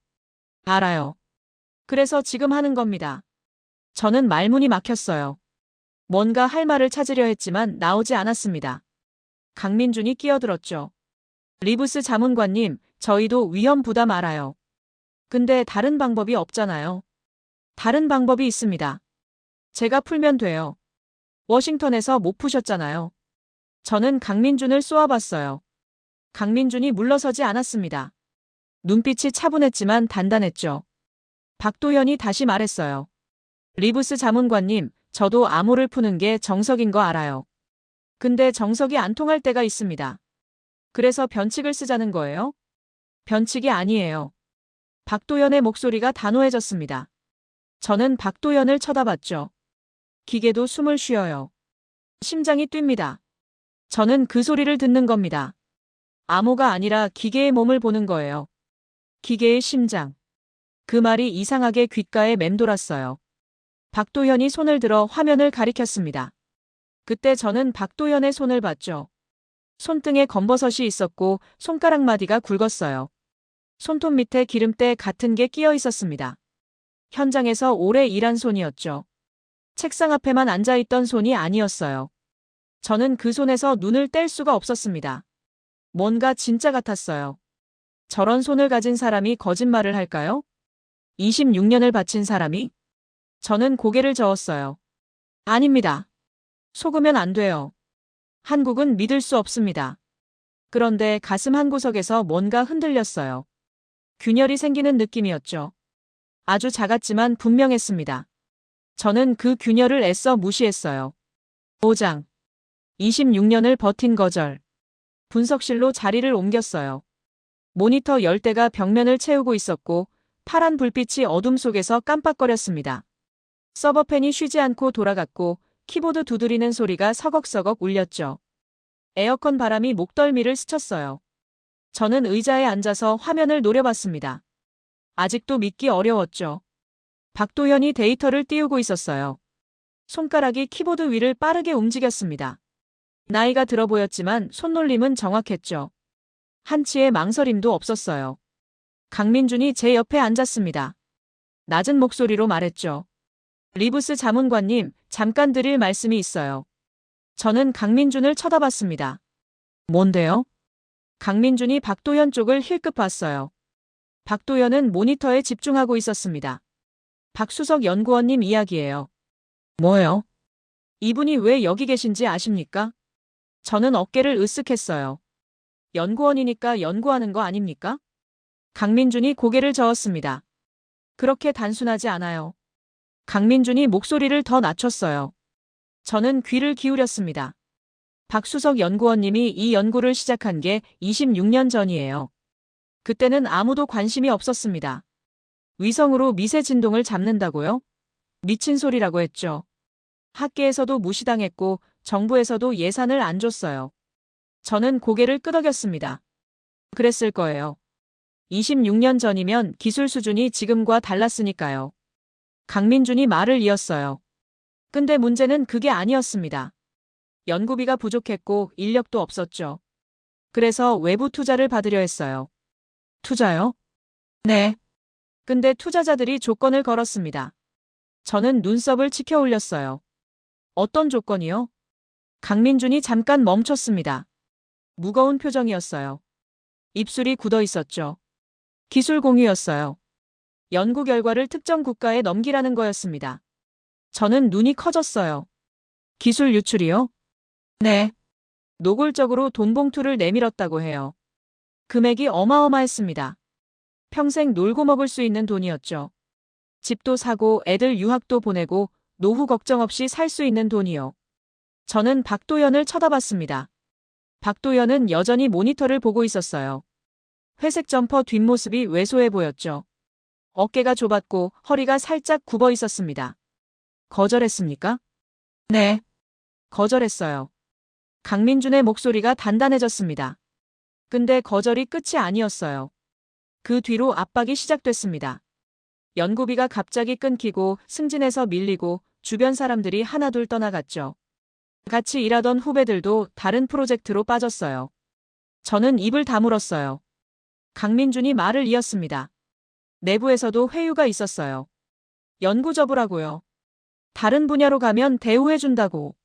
알아요. 그래서 지금 하는 겁니다. 저는 말문이 막혔어요. 뭔가 할 말을 찾으려 했지만 나오지 않았습니다. 강민준이 끼어들었죠. 리브스 자문관님, 저희도 위험 부담 알아요. 근데 다른 방법이 없잖아요. 다른 방법이 있습니다. 제가 풀면 돼요. 워싱턴에서 못 푸셨잖아요. 저는 강민준을 쏘아봤어요. 강민준이 물러서지 않았습니다. 눈빛이 차분했지만 단단했죠. 박도현이 다시 말했어요. 리브스 자문관님, 저도 암호를 푸는 게 정석인 거 알아요. 근데 정석이 안 통할 때가 있습니다. 그래서 변칙을 쓰자는 거예요? 변칙이 아니에요. 박도현의 목소리가 단호해졌습니다. 저는 박도현을 쳐다봤죠. 기계도 숨을 쉬어요. 심장이 뜁니다. 저는 그 소리를 듣는 겁니다. 암호가 아니라 기계의 몸을 보는 거예요. 기계의 심장. 그 말이 이상하게 귓가에 맴돌았어요. 박도현이 손을 들어 화면을 가리켰습니다. 그때 저는 박도현의 손을 봤죠. 손등에 검버섯이 있었고 손가락 마디가 굵었어요. 손톱 밑에 기름때 같은 게 끼어 있었습니다. 현장에서 오래 일한 손이었죠. 책상 앞에만 앉아있던 손이 아니었어요. 저는 그 손에서 눈을 뗄 수가 없었습니다. 뭔가 진짜 같았어요. 저런 손을 가진 사람이 거짓말을 할까요? 26년을 바친 사람이? 저는 고개를 저었어요. 아닙니다. 속으면 안 돼요. 한국은 믿을 수 없습니다. 그런데 가슴 한구석에서 뭔가 흔들렸어요. 균열이 생기는 느낌이었죠. 아주 작았지만 분명했습니다. 저는 그 균열을 애써 무시했어요. 5장. 26년을 버틴 거절. 분석실로 자리를 옮겼어요. 모니터 10대가 벽면을 채우고 있었고 파란 불빛이 어둠 속에서 깜빡거렸습니다. 서버팬이 쉬지 않고 돌아갔고 키보드 두드리는 소리가 서걱서걱 울렸죠. 에어컨 바람이 목덜미를 스쳤어요. 저는 의자에 앉아서 화면을 노려봤습니다. 아직도 믿기 어려웠죠. 박도현이 데이터를 띄우고 있었어요. 손가락이 키보드 위를 빠르게 움직였습니다. 나이가 들어 보였지만 손놀림은 정확했죠. 한치의 망설임도 없었어요. 강민준이 제 옆에 앉았습니다. 낮은 목소리로 말했죠. 리브스 자문관님, 잠깐 드릴 말씀이 있어요. 저는 강민준을 쳐다봤습니다. 뭔데요? 강민준이 박도현 쪽을 힐끗 봤어요. 박도현은 모니터에 집중하고 있었습니다. 박수석 연구원님 이야기예요. 뭐예요? 이분이 왜 여기 계신지 아십니까? 저는 어깨를 으쓱했어요. 연구원이니까 연구하는 거 아닙니까? 강민준이 고개를 저었습니다. 그렇게 단순하지 않아요. 강민준이 목소리를 더 낮췄어요. 저는 귀를 기울였습니다. 박수석 연구원님이 이 연구를 시작한 게 26년 전이에요. 그때는 아무도 관심이 없었습니다. 위성으로 미세 진동을 잡는다고요? 미친 소리라고 했죠. 학계에서도 무시당했고 정부에서도 예산을 안 줬어요. 저는 고개를 끄덕였습니다. 그랬을 거예요. 26년 전이면 기술 수준이 지금과 달랐으니까요. 강민준이 말을 이었어요. 근데 문제는 그게 아니었습니다. 연구비가 부족했고 인력도 없었죠. 그래서 외부 투자를 받으려 했어요. 투자요? 네. 근데 투자자들이 조건을 걸었습니다. 저는 눈썹을 치켜 올렸어요. 어떤 조건이요? 강민준이 잠깐 멈췄습니다. 무거운 표정이었어요. 입술이 굳어 있었죠. 기술 공유였어요. 연구 결과를 특정 국가에 넘기라는 거였습니다. 저는 눈이 커졌어요. 기술 유출이요? 네. 노골적으로 돈 봉투를 내밀었다고 해요. 금액이 어마어마했습니다. 평생 놀고 먹을 수 있는 돈이었죠. 집도 사고 애들 유학도 보내고 노후 걱정 없이 살 수 있는 돈이요. 저는 박도현을 쳐다봤습니다. 박도현은 여전히 모니터를 보고 있었어요. 회색 점퍼 뒷모습이 왜소해 보였죠. 어깨가 좁았고 허리가 살짝 굽어 있었습니다. 거절했습니까? 네. 거절했어요. 강민준의 목소리가 단단해졌습니다. 근데 거절이 끝이 아니었어요. 그 뒤로 압박이 시작됐습니다. 연구비가 갑자기 끊기고 승진해서 밀리고 주변 사람들이 하나둘 떠나갔죠. 같이 일하던 후배들도 다른 프로젝트로 빠졌어요. 저는 입을 다물었어요. 강민준이 말을 이었습니다. 내부에서도 회유가 있었어요. 연구 접으라고요. 다른 분야로 가면 대우해준다고.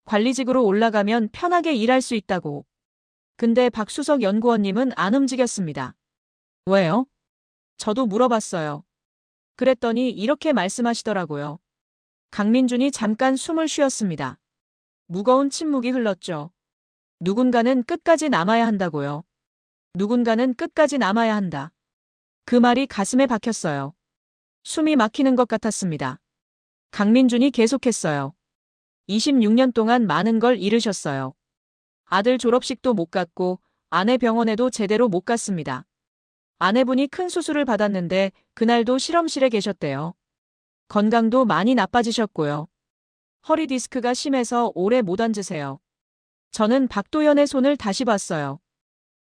관리직으로 올라가면 편하게 일할 수 있다고. 근데 박수석 연구원님은 안 움직였습니다. 왜요? 저도 물어봤어요. 그랬더니 이렇게 말씀하시더라고요. 강민준이 잠깐 숨을 쉬었습니다. 무거운 침묵이 흘렀죠. 누군가는 끝까지 남아야 한다고요. 누군가는 끝까지 남아야 한다. 그 말이 가슴에 박혔어요. 숨이 막히는 것 같았습니다. 강민준이 계속했어요. 26년 동안 많은 걸 잃으셨어요. 아들 졸업식도 못 갔고 아내 병원에도 제대로 못 갔습니다. 아내분이 큰 수술을 받았는데 그날도 실험실에 계셨대요. 건강도 많이 나빠지셨고요. 허리 디스크가 심해서 오래 못 앉으세요. 저는 박도현의 손을 다시 봤어요.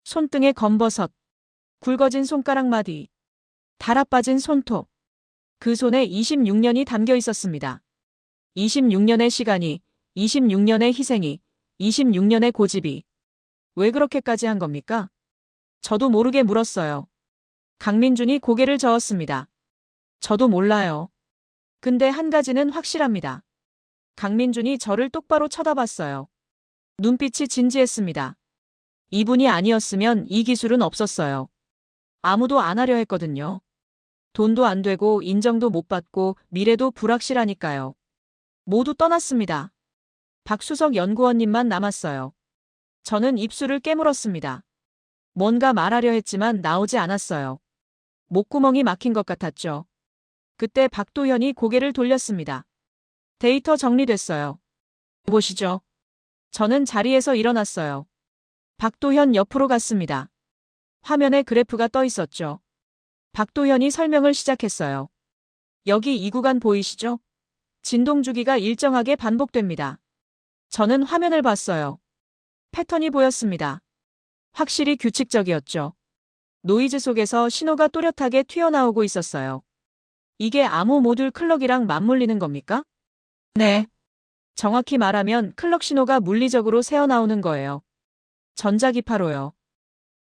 손등에 검버섯, 굵어진 손가락 마디, 달아빠진 손톱. 그 손에 26년이 담겨 있었습니다. 26년의 시간이, 26년의 희생이, 26년의 고집이. 왜 그렇게까지 한 겁니까? 저도 모르게 물었어요. 강민준이 고개를 저었습니다. 저도 몰라요. 근데 한 가지는 확실합니다. 강민준이 저를 똑바로 쳐다봤어요. 눈빛이 진지했습니다. 이분이 아니었으면 이 기술은 없었어요. 아무도 안 하려 했거든요. 돈도 안 되고 인정도 못 받고 미래도 불확실하니까요. 모두 떠났습니다. 박수석 연구원님만 남았어요. 저는 입술을 깨물었습니다. 뭔가 말하려 했지만 나오지 않았어요. 목구멍이 막힌 것 같았죠. 그때 박도현이 고개를 돌렸습니다. 데이터 정리됐어요. 보시죠. 저는 자리에서 일어났어요. 박도현 옆으로 갔습니다. 화면에 그래프가 떠 있었죠. 박도현이 설명을 시작했어요. 여기 이 구간 보이시죠? 진동 주기가 일정하게 반복됩니다. 저는 화면을 봤어요. 패턴이 보였습니다. 확실히 규칙적이었죠. 노이즈 속에서 신호가 또렷하게 튀어나오고 있었어요. 이게 암호 모듈 클럭이랑 맞물리는 겁니까? 네. 정확히 말하면 클럭 신호가 물리적으로 새어나오는 거예요. 전자기파로요.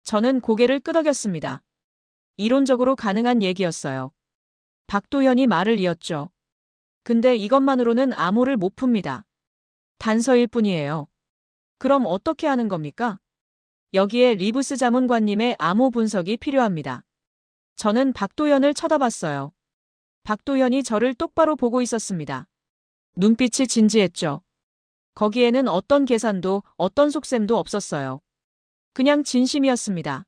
저는 고개를 끄덕였습니다. 이론적으로 가능한 얘기였어요. 박도현이 말을 이었죠. 근데 이것만으로는 암호를 못 풉니다. 단서일 뿐이에요. 그럼 어떻게 하는 겁니까? 여기에 리브스 자문관님의 암호 분석이 필요합니다. 저는 박도현을 쳐다봤어요. 박도현이 저를 똑바로 보고 있었습니다. 눈빛이 진지했죠. 거기에는 어떤 계산도 어떤 속셈도 없었어요. 그냥 진심이었습니다.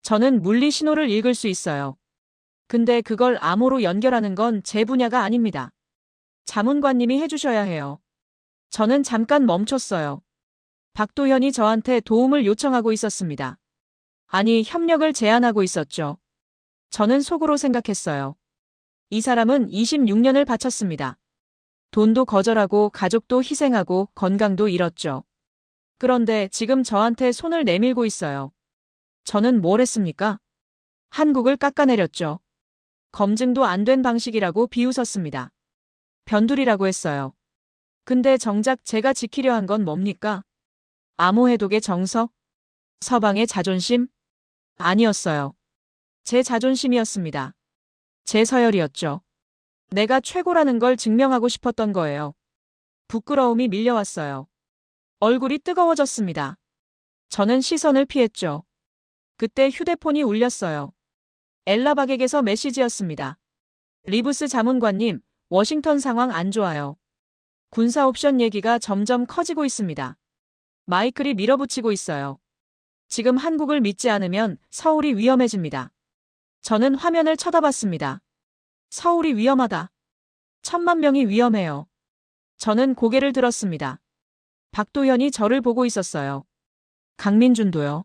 저는 물리 신호를 읽을 수 있어요. 근데 그걸 암호로 연결하는 건 제 분야가 아닙니다. 자문관님이 해주셔야 해요. 저는 잠깐 멈췄어요. 박도현이 저한테 도움을 요청하고 있었습니다. 아니, 협력을 제안하고 있었죠. 저는 속으로 생각했어요. 이 사람은 26년을 바쳤습니다. 돈도 거절하고 가족도 희생하고 건강도 잃었죠. 그런데 지금 저한테 손을 내밀고 있어요. 저는 뭘 했습니까? 한국을 깎아내렸죠. 검증도 안 된 방식이라고 비웃었습니다. 변두리라고 했어요. 근데 정작 제가 지키려 한 건 뭡니까? 암호 해독의 정석? 서방의 자존심? 아니었어요. 제 자존심이었습니다. 제 서열이었죠. 내가 최고라는 걸 증명하고 싶었던 거예요. 부끄러움이 밀려왔어요. 얼굴이 뜨거워졌습니다. 저는 시선을 피했죠. 그때 휴대폰이 울렸어요. 엘라 박에게서 메시지였습니다. 리브스 자문관님, 워싱턴 상황 안 좋아요. 군사 옵션 얘기가 점점 커지고 있습니다. 마이클이 밀어붙이고 있어요. 지금 한국을 믿지 않으면 서울이 위험해집니다. 저는 화면을 쳐다봤습니다. 서울이 위험하다. 1000만 명이 위험해요. 저는 고개를 들었습니다. 박도현이 저를 보고 있었어요. 강민준도요.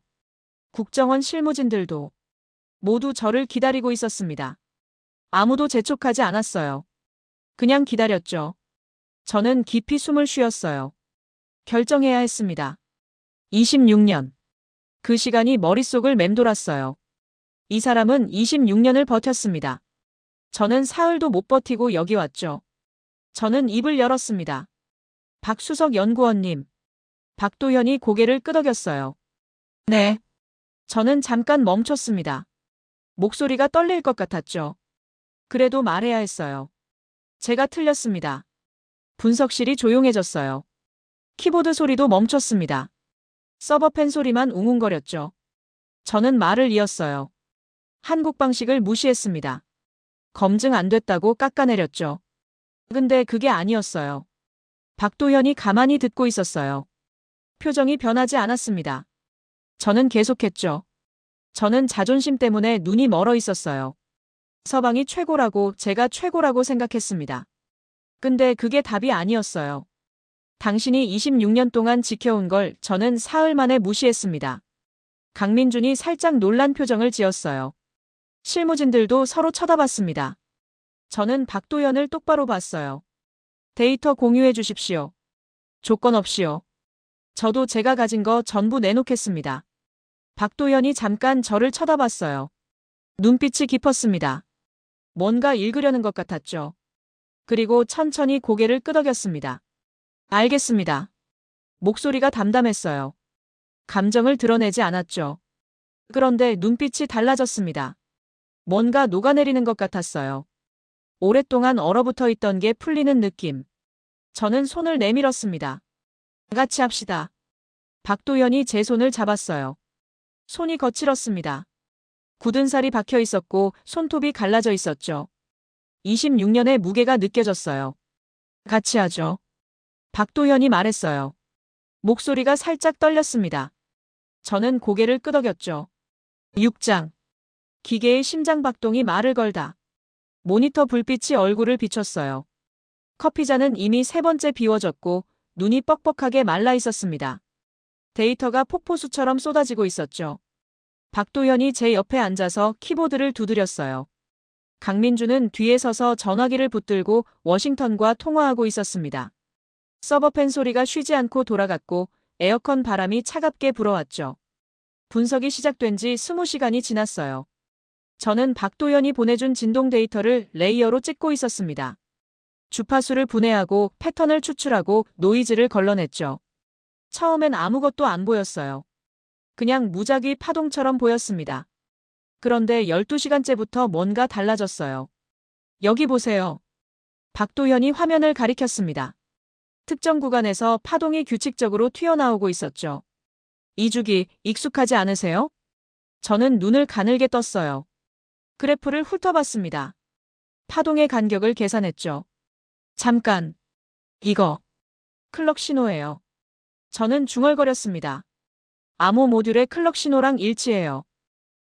국정원 실무진들도 모두 저를 기다리고 있었습니다. 아무도 재촉하지 않았어요. 그냥 기다렸죠. 저는 깊이 숨을 쉬었어요. 결정해야 했습니다. 26년. 그 시간이 머릿속을 맴돌았어요. 이 사람은 26년을 버텼습니다. 저는 사흘도 못 버티고 여기 왔죠. 저는 입을 열었습니다. 박수석 연구원님. 박도현이 고개를 끄덕였어요. 네. 저는 잠깐 멈췄습니다. 목소리가 떨릴 것 같았죠. 그래도 말해야 했어요. 제가 틀렸습니다. 분석실이 조용해졌어요. 키보드 소리도 멈췄습니다. 서버펜 소리만 웅웅거렸죠. 저는 말을 이었어요. 한국 방식을 무시했습니다. 검증 안 됐다고 깎아내렸죠. 근데 그게 아니었어요. 박도현이 가만히 듣고 있었어요. 표정이 변하지 않았습니다. 저는 계속했죠. 저는 자존심 때문에 눈이 멀어 있었어요. 서방이 최고라고 제가 최고라고 생각했습니다. 근데 그게 답이 아니었어요. 당신이 26년 동안 지켜온 걸 저는 사흘 만에 무시했습니다. 강민준이 살짝 놀란 표정을 지었어요. 실무진들도 서로 쳐다봤습니다. 저는 박도현을 똑바로 봤어요. 데이터 공유해 주십시오. 조건 없이요. 저도 제가 가진 거 전부 내놓겠습니다. 박도현이 잠깐 저를 쳐다봤어요. 눈빛이 깊었습니다. 뭔가 읽으려는 것 같았죠. 그리고 천천히 고개를 끄덕였습니다. 알겠습니다. 목소리가 담담했어요. 감정을 드러내지 않았죠. 그런데 눈빛이 달라졌습니다. 뭔가 녹아내리는 것 같았어요. 오랫동안 얼어붙어 있던 게 풀리는 느낌. 저는 손을 내밀었습니다. 같이 합시다. 박도현이 제 손을 잡았어요. 손이 거칠었습니다. 굳은 살이 박혀 있었고 손톱이 갈라져 있었죠. 26년의 무게가 느껴졌어요. 같이 하죠. 박도현이 말했어요. 목소리가 살짝 떨렸습니다. 저는 고개를 끄덕였죠. 6장. 기계의 심장박동이 말을 걸다. 모니터 불빛이 얼굴을 비췄어요. 커피잔은 이미 3번째 비워졌고 눈이 뻑뻑하게 말라 있었습니다. 데이터가 폭포수처럼 쏟아지고 있었죠. 박도현이 제 옆에 앉아서 키보드를 두드렸어요. 강민주는 뒤에 서서 전화기를 붙들고 워싱턴과 통화하고 있었습니다. 서버펜 소리가 쉬지 않고 돌아갔고 에어컨 바람이 차갑게 불어왔죠. 분석이 시작된 지 20시간이 지났어요. 저는 박도연이 보내준 진동 데이터를 레이어로 찍고 있었습니다. 주파수를 분해하고 패턴을 추출하고 노이즈를 걸러냈죠. 처음엔 아무것도 안 보였어요. 그냥 무작위 파동처럼 보였습니다. 그런데 12시간째부터 뭔가 달라졌어요. 여기 보세요. 박도현이 화면을 가리켰습니다. 특정 구간에서 파동이 규칙적으로 튀어나오고 있었죠. 이 주기 익숙하지 않으세요? 저는 눈을 가늘게 떴어요. 그래프를 훑어봤습니다. 파동의 간격을 계산했죠. 잠깐. 이거 클럭 신호예요. 저는 중얼거렸습니다. 암호 모듈의 클럭 신호랑 일치해요.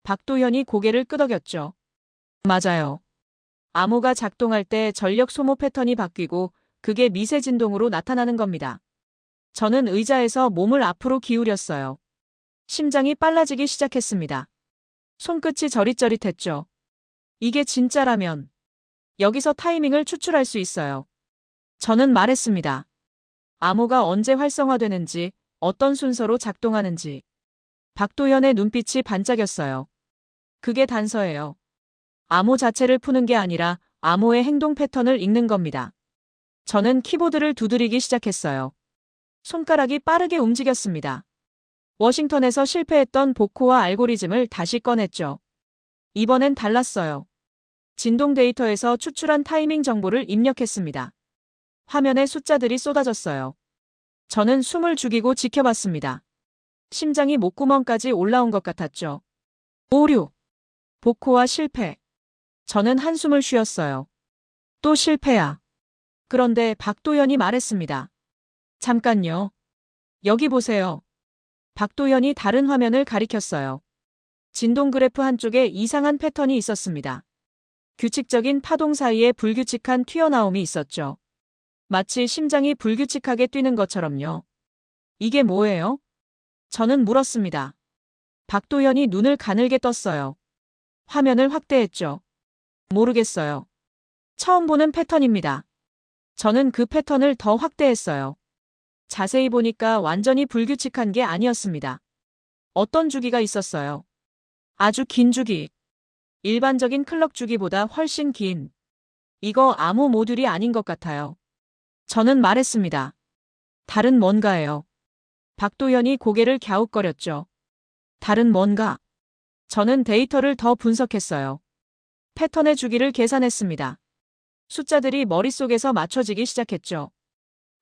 박도현이 고개를 끄덕였죠. 맞아요. 암호가 작동할 때 전력 소모 패턴이 바뀌고 그게 미세 진동으로 나타나는 겁니다. 저는 의자에서 몸을 앞으로 기울였어요. 심장이 빨라지기 시작했습니다. 손끝이 저릿저릿했죠. 이게 진짜라면 여기서 타이밍을 추출할 수 있어요. 저는 말했습니다. 암호가 언제 활성화되는지, 어떤 순서로 작동하는지. 박도현의 눈빛이 반짝였어요. 그게 단서예요. 암호 자체를 푸는 게 아니라 암호의 행동 패턴을 읽는 겁니다. 저는 키보드를 두드리기 시작했어요. 손가락이 빠르게 움직였습니다. 워싱턴에서 실패했던 복호와 알고리즘을 다시 꺼냈죠. 이번엔 달랐어요. 진동 데이터에서 추출한 타이밍 정보를 입력했습니다. 화면에 숫자들이 쏟아졌어요. 저는 숨을 죽이고 지켜봤습니다. 심장이 목구멍까지 올라온 것 같았죠. 오류. 복호와 실패. 저는 한숨을 쉬었어요. 또 실패야. 그런데 박도현이 말했습니다. 잠깐요. 여기 보세요. 박도현이 다른 화면을 가리켰어요. 진동 그래프 한쪽에 이상한 패턴이 있었습니다. 규칙적인 파동 사이에 불규칙한 튀어나옴이 있었죠. 마치 심장이 불규칙하게 뛰는 것처럼요. 이게 뭐예요? 저는 물었습니다. 박도현이 눈을 가늘게 떴어요. 화면을 확대했죠. 모르겠어요. 처음 보는 패턴입니다. 저는 그 패턴을 더 확대했어요. 자세히 보니까 완전히 불규칙한 게 아니었습니다. 어떤 주기가 있었어요. 아주 긴 주기. 일반적인 클럭 주기보다 훨씬 긴. 이거 암호 모듈이 아닌 것 같아요. 저는 말했습니다. 다른 뭔가예요. 박도현이 고개를 갸웃거렸죠. 다른 뭔가. 저는 데이터를 더 분석했어요. 패턴의 주기를 계산했습니다. 숫자들이 머릿속에서 맞춰지기 시작했죠.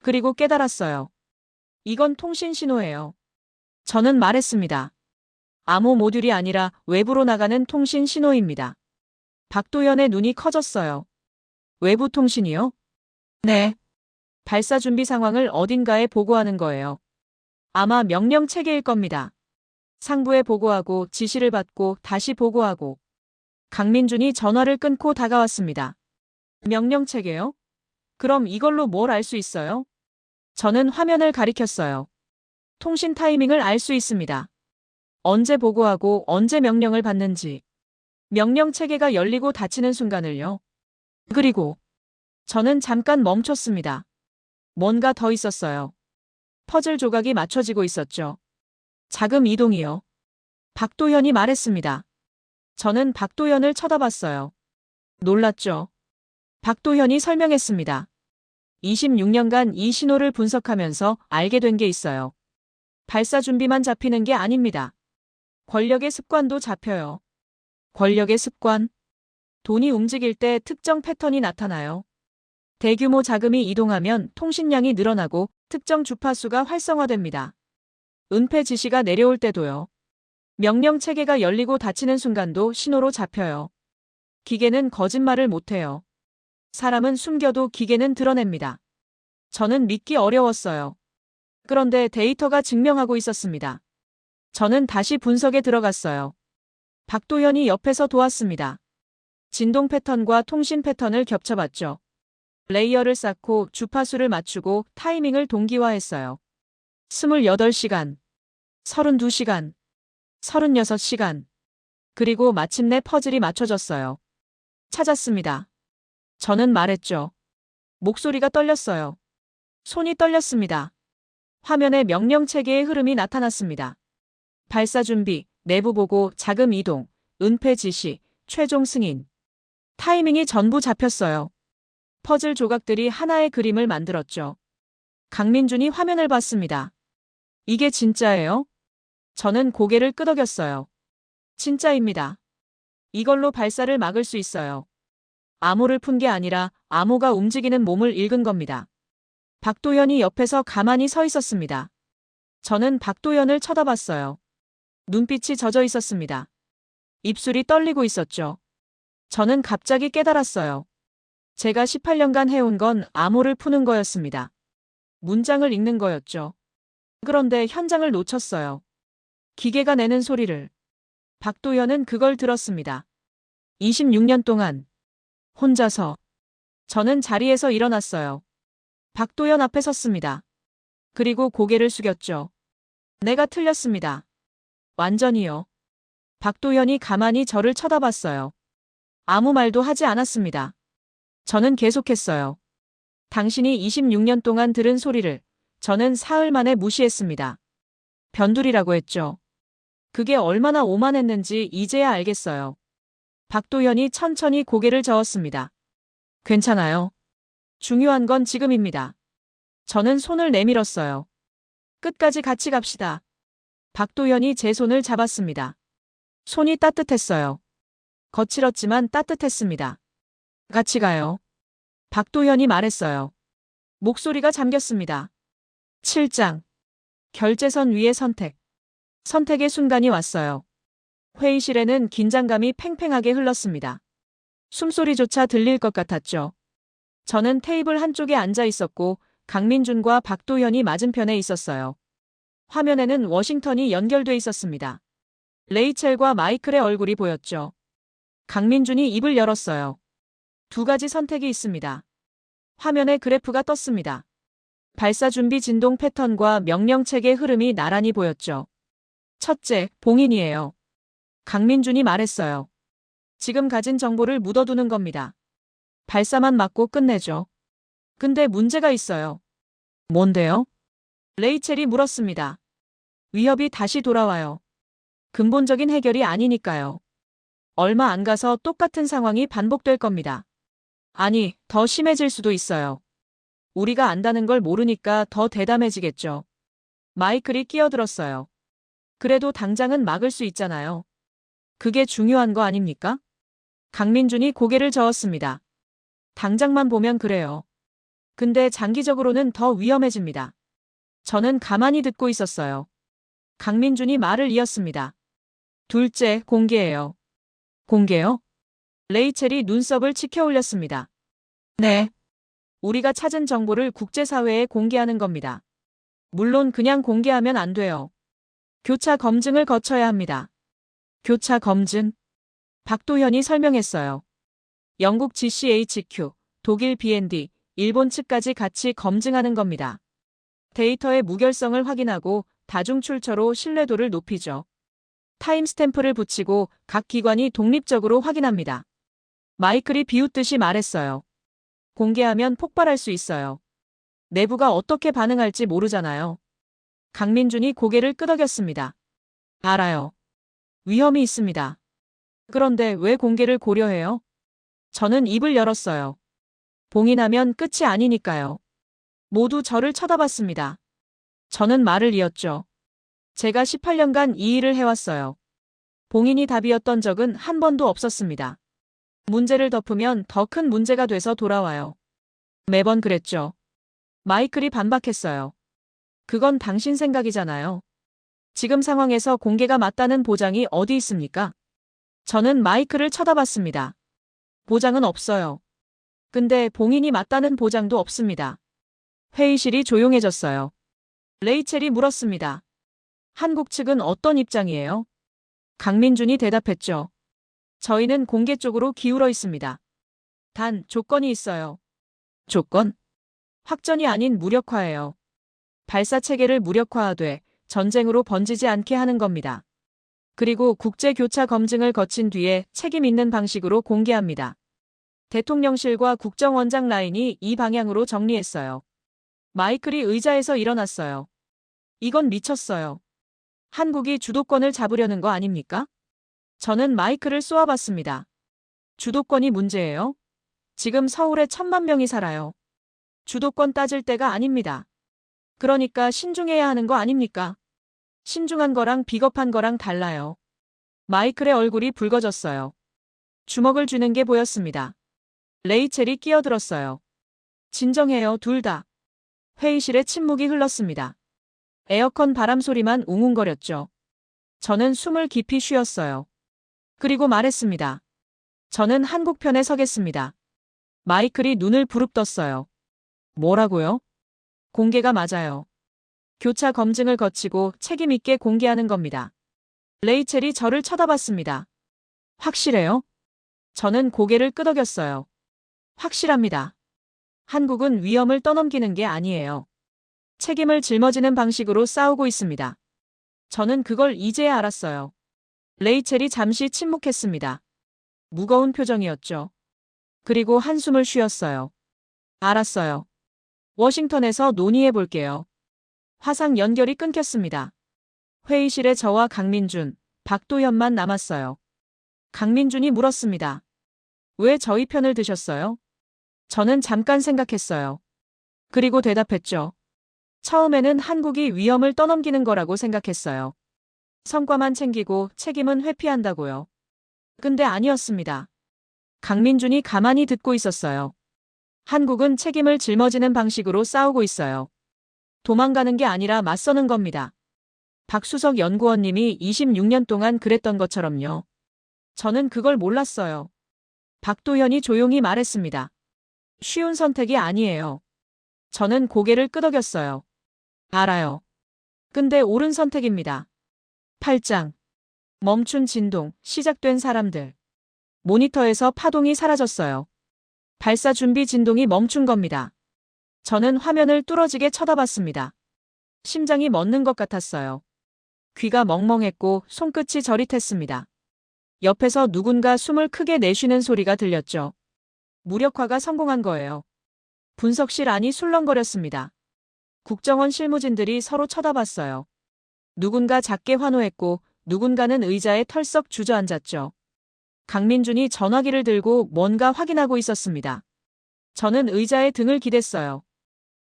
그리고 깨달았어요. 이건 통신 신호예요. 저는 말했습니다. 암호 모듈이 아니라 외부로 나가는 통신 신호입니다. 박도현의 눈이 커졌어요. 외부 통신이요? 네. 발사 준비 상황을 어딘가에 보고하는 거예요. 아마 명령 체계일 겁니다. 상부에 보고하고 지시를 받고 다시 보고하고. 강민준이 전화를 끊고 다가왔습니다. 명령 체계요? 그럼 이걸로 뭘 알 수 있어요? 저는 화면을 가리켰어요. 통신 타이밍을 알 수 있습니다. 언제 보고하고 언제 명령을 받는지. 명령 체계가 열리고 닫히는 순간을요. 그리고 저는 잠깐 멈췄습니다. 뭔가 더 있었어요. 퍼즐 조각이 맞춰지고 있었죠. 자금 이동이요. 박도현이 말했습니다. 저는 박도현을 쳐다봤어요. 놀랐죠. 박도현이 설명했습니다. 26년간 이 신호를 분석하면서 알게 된 게 있어요. 발사 준비만 잡히는 게 아닙니다. 권력의 습관도 잡혀요. 권력의 습관? 돈이 움직일 때 특정 패턴이 나타나요. 대규모 자금이 이동하면 통신량이 늘어나고 특정 주파수가 활성화됩니다. 은폐 지시가 내려올 때도요. 명령 체계가 열리고 닫히는 순간도 신호로 잡혀요. 기계는 거짓말을 못해요. 사람은 숨겨도 기계는 드러냅니다. 저는 믿기 어려웠어요. 그런데 데이터가 증명하고 있었습니다. 저는 다시 분석에 들어갔어요. 박도현이 옆에서 도왔습니다. 진동 패턴과 통신 패턴을 겹쳐봤죠. 레이어를 쌓고 주파수를 맞추고 타이밍을 동기화했어요. 28시간, 32시간, 36시간. 그리고 마침내 퍼즐이 맞춰졌어요. 찾았습니다. 저는 말했죠. 목소리가 떨렸어요. 손이 떨렸습니다. 화면에 명령 체계의 흐름이 나타났습니다. 발사 준비, 내부 보고, 자금 이동, 은폐 지시, 최종 승인. 타이밍이 전부 잡혔어요. 퍼즐 조각들이 하나의 그림을 만들었죠. 강민준이 화면을 봤습니다. 이게 진짜예요? 저는 고개를 끄덕였어요. 진짜입니다. 이걸로 발사를 막을 수 있어요. 암호를 푼 게 아니라 암호가 움직이는 몸을 읽은 겁니다. 박도현이 옆에서 가만히 서 있었습니다. 저는 박도현을 쳐다봤어요. 눈빛이 젖어 있었습니다. 입술이 떨리고 있었죠. 저는 갑자기 깨달았어요. 제가 18년간 해온 건 암호를 푸는 거였습니다. 문장을 읽는 거였죠. 그런데 현장을 놓쳤어요. 기계가 내는 소리를. 박도현은 그걸 들었습니다. 26년 동안 혼자서. 저는 자리에서 일어났어요. 박도현 앞에 섰습니다. 그리고 고개를 숙였죠. 내가 틀렸습니다. 완전히요. 박도현이 가만히 저를 쳐다봤어요. 아무 말도 하지 않았습니다. 저는 계속했어요. 당신이 26년 동안 들은 소리를 저는 사흘 만에 무시했습니다. 변두리라고 했죠. 그게 얼마나 오만했는지 이제야 알겠어요. 박도현이 천천히 고개를 저었습니다. 괜찮아요. 중요한 건 지금입니다. 저는 손을 내밀었어요. 끝까지 같이 갑시다. 박도현이 제 손을 잡았습니다. 손이 따뜻했어요. 거칠었지만 따뜻했습니다. 같이 가요. 박도현이 말했어요. 목소리가 잠겼습니다. 7장. 결제선 위의 선택. 선택의 순간이 왔어요. 회의실에는 긴장감이 팽팽하게 흘렀습니다. 숨소리조차 들릴 것 같았죠. 저는 테이블 한쪽에 앉아 있었고 강민준과 박도현이 맞은편에 있었어요. 화면에는 워싱턴이 연결돼 있었습니다. 레이첼과 마이클의 얼굴이 보였죠. 강민준이 입을 열었어요. 두 가지 선택이 있습니다. 화면에 그래프가 떴습니다. 발사 준비 진동 패턴과 명령 체계 흐름이 나란히 보였죠. 첫째, 봉인이에요. 강민준이 말했어요. 지금 가진 정보를 묻어두는 겁니다. 발사만 막고 끝내죠. 근데 문제가 있어요. 뭔데요? 레이첼이 물었습니다. 위협이 다시 돌아와요. 근본적인 해결이 아니니까요. 얼마 안 가서 똑같은 상황이 반복될 겁니다. 아니, 더 심해질 수도 있어요. 우리가 안다는 걸 모르니까 더 대담해지겠죠. 마이클이 끼어들었어요. 그래도 당장은 막을 수 있잖아요. 그게 중요한 거 아닙니까? 강민준이 고개를 저었습니다. 당장만 보면 그래요. 근데 장기적으로는 더 위험해집니다. 저는 가만히 듣고 있었어요. 강민준이 말을 이었습니다. 둘째, 공개예요. 공개요? 레이첼이 눈썹을 치켜 올렸습니다. 네. 우리가 찾은 정보를 국제사회에 공개하는 겁니다. 물론 그냥 공개하면 안 돼요. 교차 검증을 거쳐야 합니다. 교차 검증? 박도현이 설명했어요. 영국 GCHQ, 독일 BND, 일본 측까지 같이 검증하는 겁니다. 데이터의 무결성을 확인하고 다중 출처로 신뢰도를 높이죠. 타임스탬프를 붙이고 각 기관이 독립적으로 확인합니다. 마이클이 비웃듯이 말했어요. 공개하면 폭발할 수 있어요. 내부가 어떻게 반응할지 모르잖아요. 강민준이 고개를 끄덕였습니다. 알아요. 위험이 있습니다. 그런데 왜 공개를 고려해요? 저는 입을 열었어요. 봉인하면 끝이 아니니까요. 모두 저를 쳐다봤습니다. 저는 말을 이었죠. 제가 18년간 이 일을 해왔어요. 봉인이 답이었던 적은 한 번도 없었습니다. 문제를 덮으면 더 큰 문제가 돼서 돌아와요. 매번 그랬죠. 마이클이 반박했어요. 그건 당신 생각이잖아요. 지금 상황에서 공개가 맞다는 보장이 어디 있습니까? 저는 마이클을 쳐다봤습니다. 보장은 없어요. 근데 봉인이 맞다는 보장도 없습니다. 회의실이 조용해졌어요. 레이첼이 물었습니다. 한국 측은 어떤 입장이에요? 강민준이 대답했죠. 저희는 공개 쪽으로 기울어 있습니다. 단 조건이 있어요. 조건? 확전이 아닌 무력화예요. 발사 체계를 무력화하되 전쟁으로 번지지 않게 하는 겁니다. 그리고 국제 교차 검증을 거친 뒤에 책임 있는 방식으로 공개합니다. 대통령실과 국정원장 라인이 이 방향으로 정리했어요. 마이클이 의자에서 일어났어요. 이건 미쳤어요. 한국이 주도권을 잡으려는 거 아닙니까? 저는 마이크를 쏘아봤습니다. 주도권이 문제예요? 지금 서울에 1,000만 명이 살아요. 주도권 따질 때가 아닙니다. 그러니까 신중해야 하는 거 아닙니까? 신중한 거랑 비겁한 거랑 달라요. 마이클의 얼굴이 붉어졌어요. 주먹을 쥐는 게 보였습니다. 레이첼이 끼어들었어요. 진정해요, 둘 다. 회의실에 침묵이 흘렀습니다. 에어컨 바람 소리만 웅웅거렸죠. 저는 숨을 깊이 쉬었어요. 그리고 말했습니다. 저는 한국 편에 서겠습니다. 마이클이 눈을 부릅떴어요. 뭐라고요? 공개가 맞아요. 교차 검증을 거치고 책임 있게 공개하는 겁니다. 레이첼이 저를 쳐다봤습니다. 확실해요? 저는 고개를 끄덕였어요. 확실합니다. 한국은 위험을 떠넘기는 게 아니에요. 책임을 짊어지는 방식으로 싸우고 있습니다. 저는 그걸 이제야 알았어요. 레이첼이 잠시 침묵했습니다. 무거운 표정이었죠. 그리고 한숨을 쉬었어요. 알았어요. 워싱턴에서 논의해 볼게요. 화상 연결이 끊겼습니다. 회의실에 저와 강민준, 박도현만 남았어요. 강민준이 물었습니다. 왜 저희 편을 드셨어요? 저는 잠깐 생각했어요. 그리고 대답했죠. 처음에는 한국이 위험을 떠넘기는 거라고 생각했어요. 성과만 챙기고 책임은 회피한다고요. 근데 아니었습니다. 강민준이 가만히 듣고 있었어요. 한국은 책임을 짊어지는 방식으로 싸우고 있어요. 도망가는 게 아니라 맞서는 겁니다. 박수석 연구원님이 26년 동안 그랬던 것처럼요. 저는 그걸 몰랐어요. 박도현이 조용히 말했습니다. 쉬운 선택이 아니에요. 저는 고개를 끄덕였어요. 알아요. 근데 옳은 선택입니다. 8장. 멈춘 진동, 시작된 사람들. 모니터에서 파동이 사라졌어요. 발사 준비 진동이 멈춘 겁니다. 저는 화면을 뚫어지게 쳐다봤습니다. 심장이 멎는 것 같았어요. 귀가 멍멍했고 손끝이 저릿했습니다. 옆에서 누군가 숨을 크게 내쉬는 소리가 들렸죠. 무력화가 성공한 거예요. 분석실 안이 술렁거렸습니다. 국정원 실무진들이 서로 쳐다봤어요. 누군가 작게 환호했고 누군가는 의자에 털썩 주저앉았죠. 강민준이 전화기를 들고 뭔가 확인하고 있었습니다. 저는 의자에 등을 기댔어요.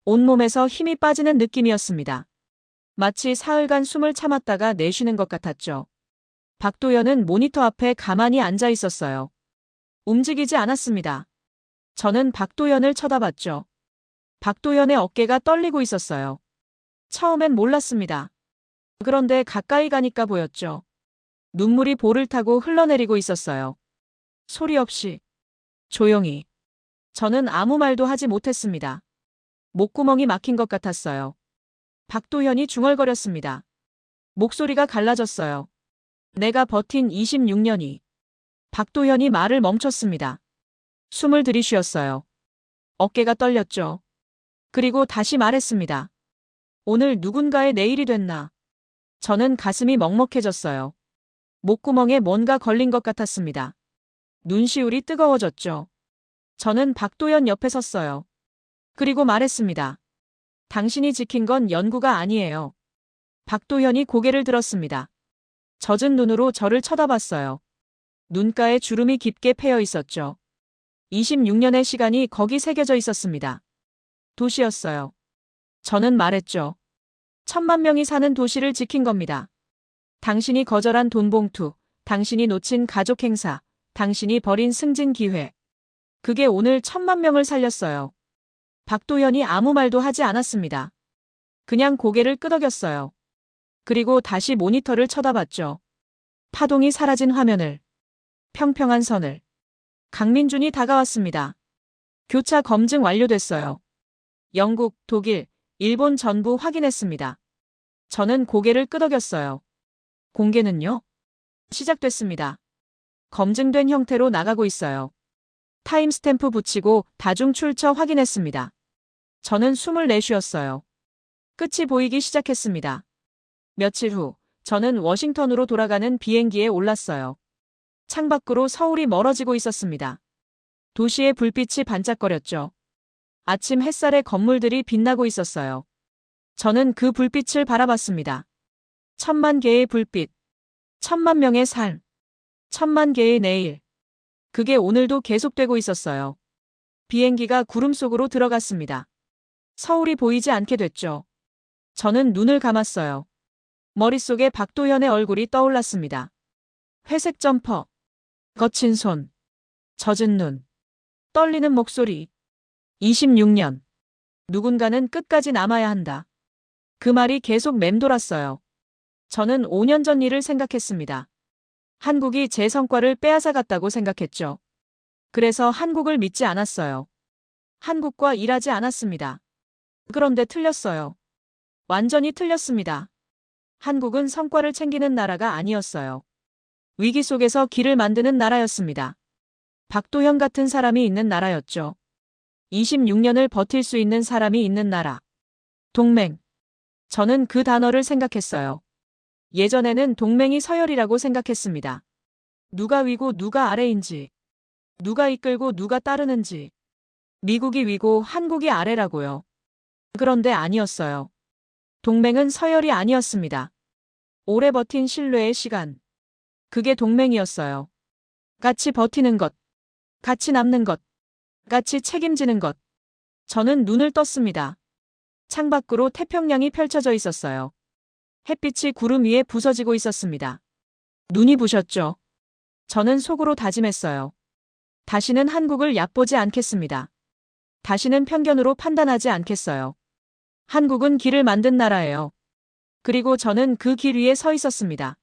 온몸에서 힘이 빠지는 느낌이었습니다. 마치 사흘간 숨을 참았다가 내쉬는 것 같았죠. 박도현은 모니터 앞에 가만히 앉아 있었어요. 움직이지 않았습니다. 저는 박도현을 쳐다봤죠. 박도현의 어깨가 떨리고 있었어요. 처음엔 몰랐습니다. 그런데 가까이 가니까 보였죠. 눈물이 볼을 타고 흘러내리고 있었어요. 소리 없이, 조용히. 저는 아무 말도 하지 못했습니다. 목구멍이 막힌 것 같았어요. 박도현이 중얼거렸습니다. 목소리가 갈라졌어요. 내가 버틴 26년이. 박도현이 말을 멈췄습니다. 숨을 들이쉬었어요. 어깨가 떨렸죠. 그리고 다시 말했습니다. 오늘 누군가의 내일이 됐나. 저는 가슴이 먹먹해졌어요. 목구멍에 뭔가 걸린 것 같았습니다. 눈시울이 뜨거워졌죠. 저는 박도현 옆에 섰어요. 그리고 말했습니다. 당신이 지킨 건 연구가 아니에요. 박도현이 고개를 들었습니다. 젖은 눈으로 저를 쳐다봤어요. 눈가에 주름이 깊게 패여 있었죠. 26년의 시간이 거기 새겨져 있었습니다. 도시였어요. 저는 말했죠. 1,000만 명이 사는 도시를 지킨 겁니다. 당신이 거절한 돈 봉투, 당신이 놓친 가족 행사, 당신이 버린 승진 기회. 그게 오늘 1,000만 명을 살렸어요. 박도현이 아무 말도 하지 않았습니다. 그냥 고개를 끄덕였어요. 그리고 다시 모니터를 쳐다봤죠. 파동이 사라진 화면을. 평평한 선을. 강민준이 다가왔습니다. 교차 검증 완료됐어요. 영국, 독일, 일본 전부 확인했습니다. 저는 고개를 끄덕였어요. 공개는요? 시작됐습니다. 검증된 형태로 나가고 있어요. 타임스탬프 붙이고 다중 출처 확인했습니다. 저는 숨을 내쉬었어요. 끝이 보이기 시작했습니다. 며칠 후, 저는 워싱턴으로 돌아가는 비행기에 올랐어요. 창밖으로 서울이 멀어지고 있었습니다. 도시의 불빛이 반짝거렸죠. 아침 햇살에 건물들이 빛나고 있었어요. 저는 그 불빛을 바라봤습니다. 1000만 개의 불빛, 1000만 명의 삶, 1000만 개의 내일. 그게 오늘도 계속되고 있었어요. 비행기가 구름 속으로 들어갔습니다. 서울이 보이지 않게 됐죠. 저는 눈을 감았어요. 머릿속에 박도현의 얼굴이 떠올랐습니다. 회색 점퍼, 거친 손, 젖은 눈, 떨리는 목소리. 26년. 누군가는 끝까지 남아야 한다. 그 말이 계속 맴돌았어요. 저는 5년 전 일을 생각했습니다. 한국이 제 성과를 빼앗아갔다고 생각했죠. 그래서 한국을 믿지 않았어요. 한국과 일하지 않았습니다. 그런데 틀렸어요. 완전히 틀렸습니다. 한국은 성과를 챙기는 나라가 아니었어요. 위기 속에서 길을 만드는 나라였습니다. 박도현 같은 사람이 있는 나라였죠. 26년을 버틸 수 있는 사람이 있는 나라. 동맹. 저는 그 단어를 생각했어요. 예전에는 동맹이 서열이라고 생각했습니다. 누가 위고 누가 아래인지, 누가 이끌고 누가 따르는지. 미국이 위고 한국이 아래라고요. 그런데 아니었어요. 동맹은 서열이 아니었습니다. 오래 버틴 신뢰의 시간. 그게 동맹이었어요. 같이 버티는 것, 같이 남는 것, 같이 책임지는 것. 저는 눈을 떴습니다. 창밖으로 태평양이 펼쳐져 있었어요. 햇빛이 구름 위에 부서지고 있었습니다. 눈이 부셨죠. 저는 속으로 다짐했어요. 다시는 한국을 얕보지 않겠습니다. 다시는 편견으로 판단하지 않겠어요. 한국은 길을 만든 나라예요. 그리고 저는 그 길 위에 서 있었습니다.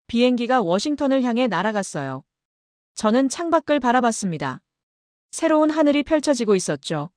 비행기가 워싱턴을 향해 날아갔어요. 저는 창밖을 바라봤습니다. 새로운 하늘이 펼쳐지고 있었죠.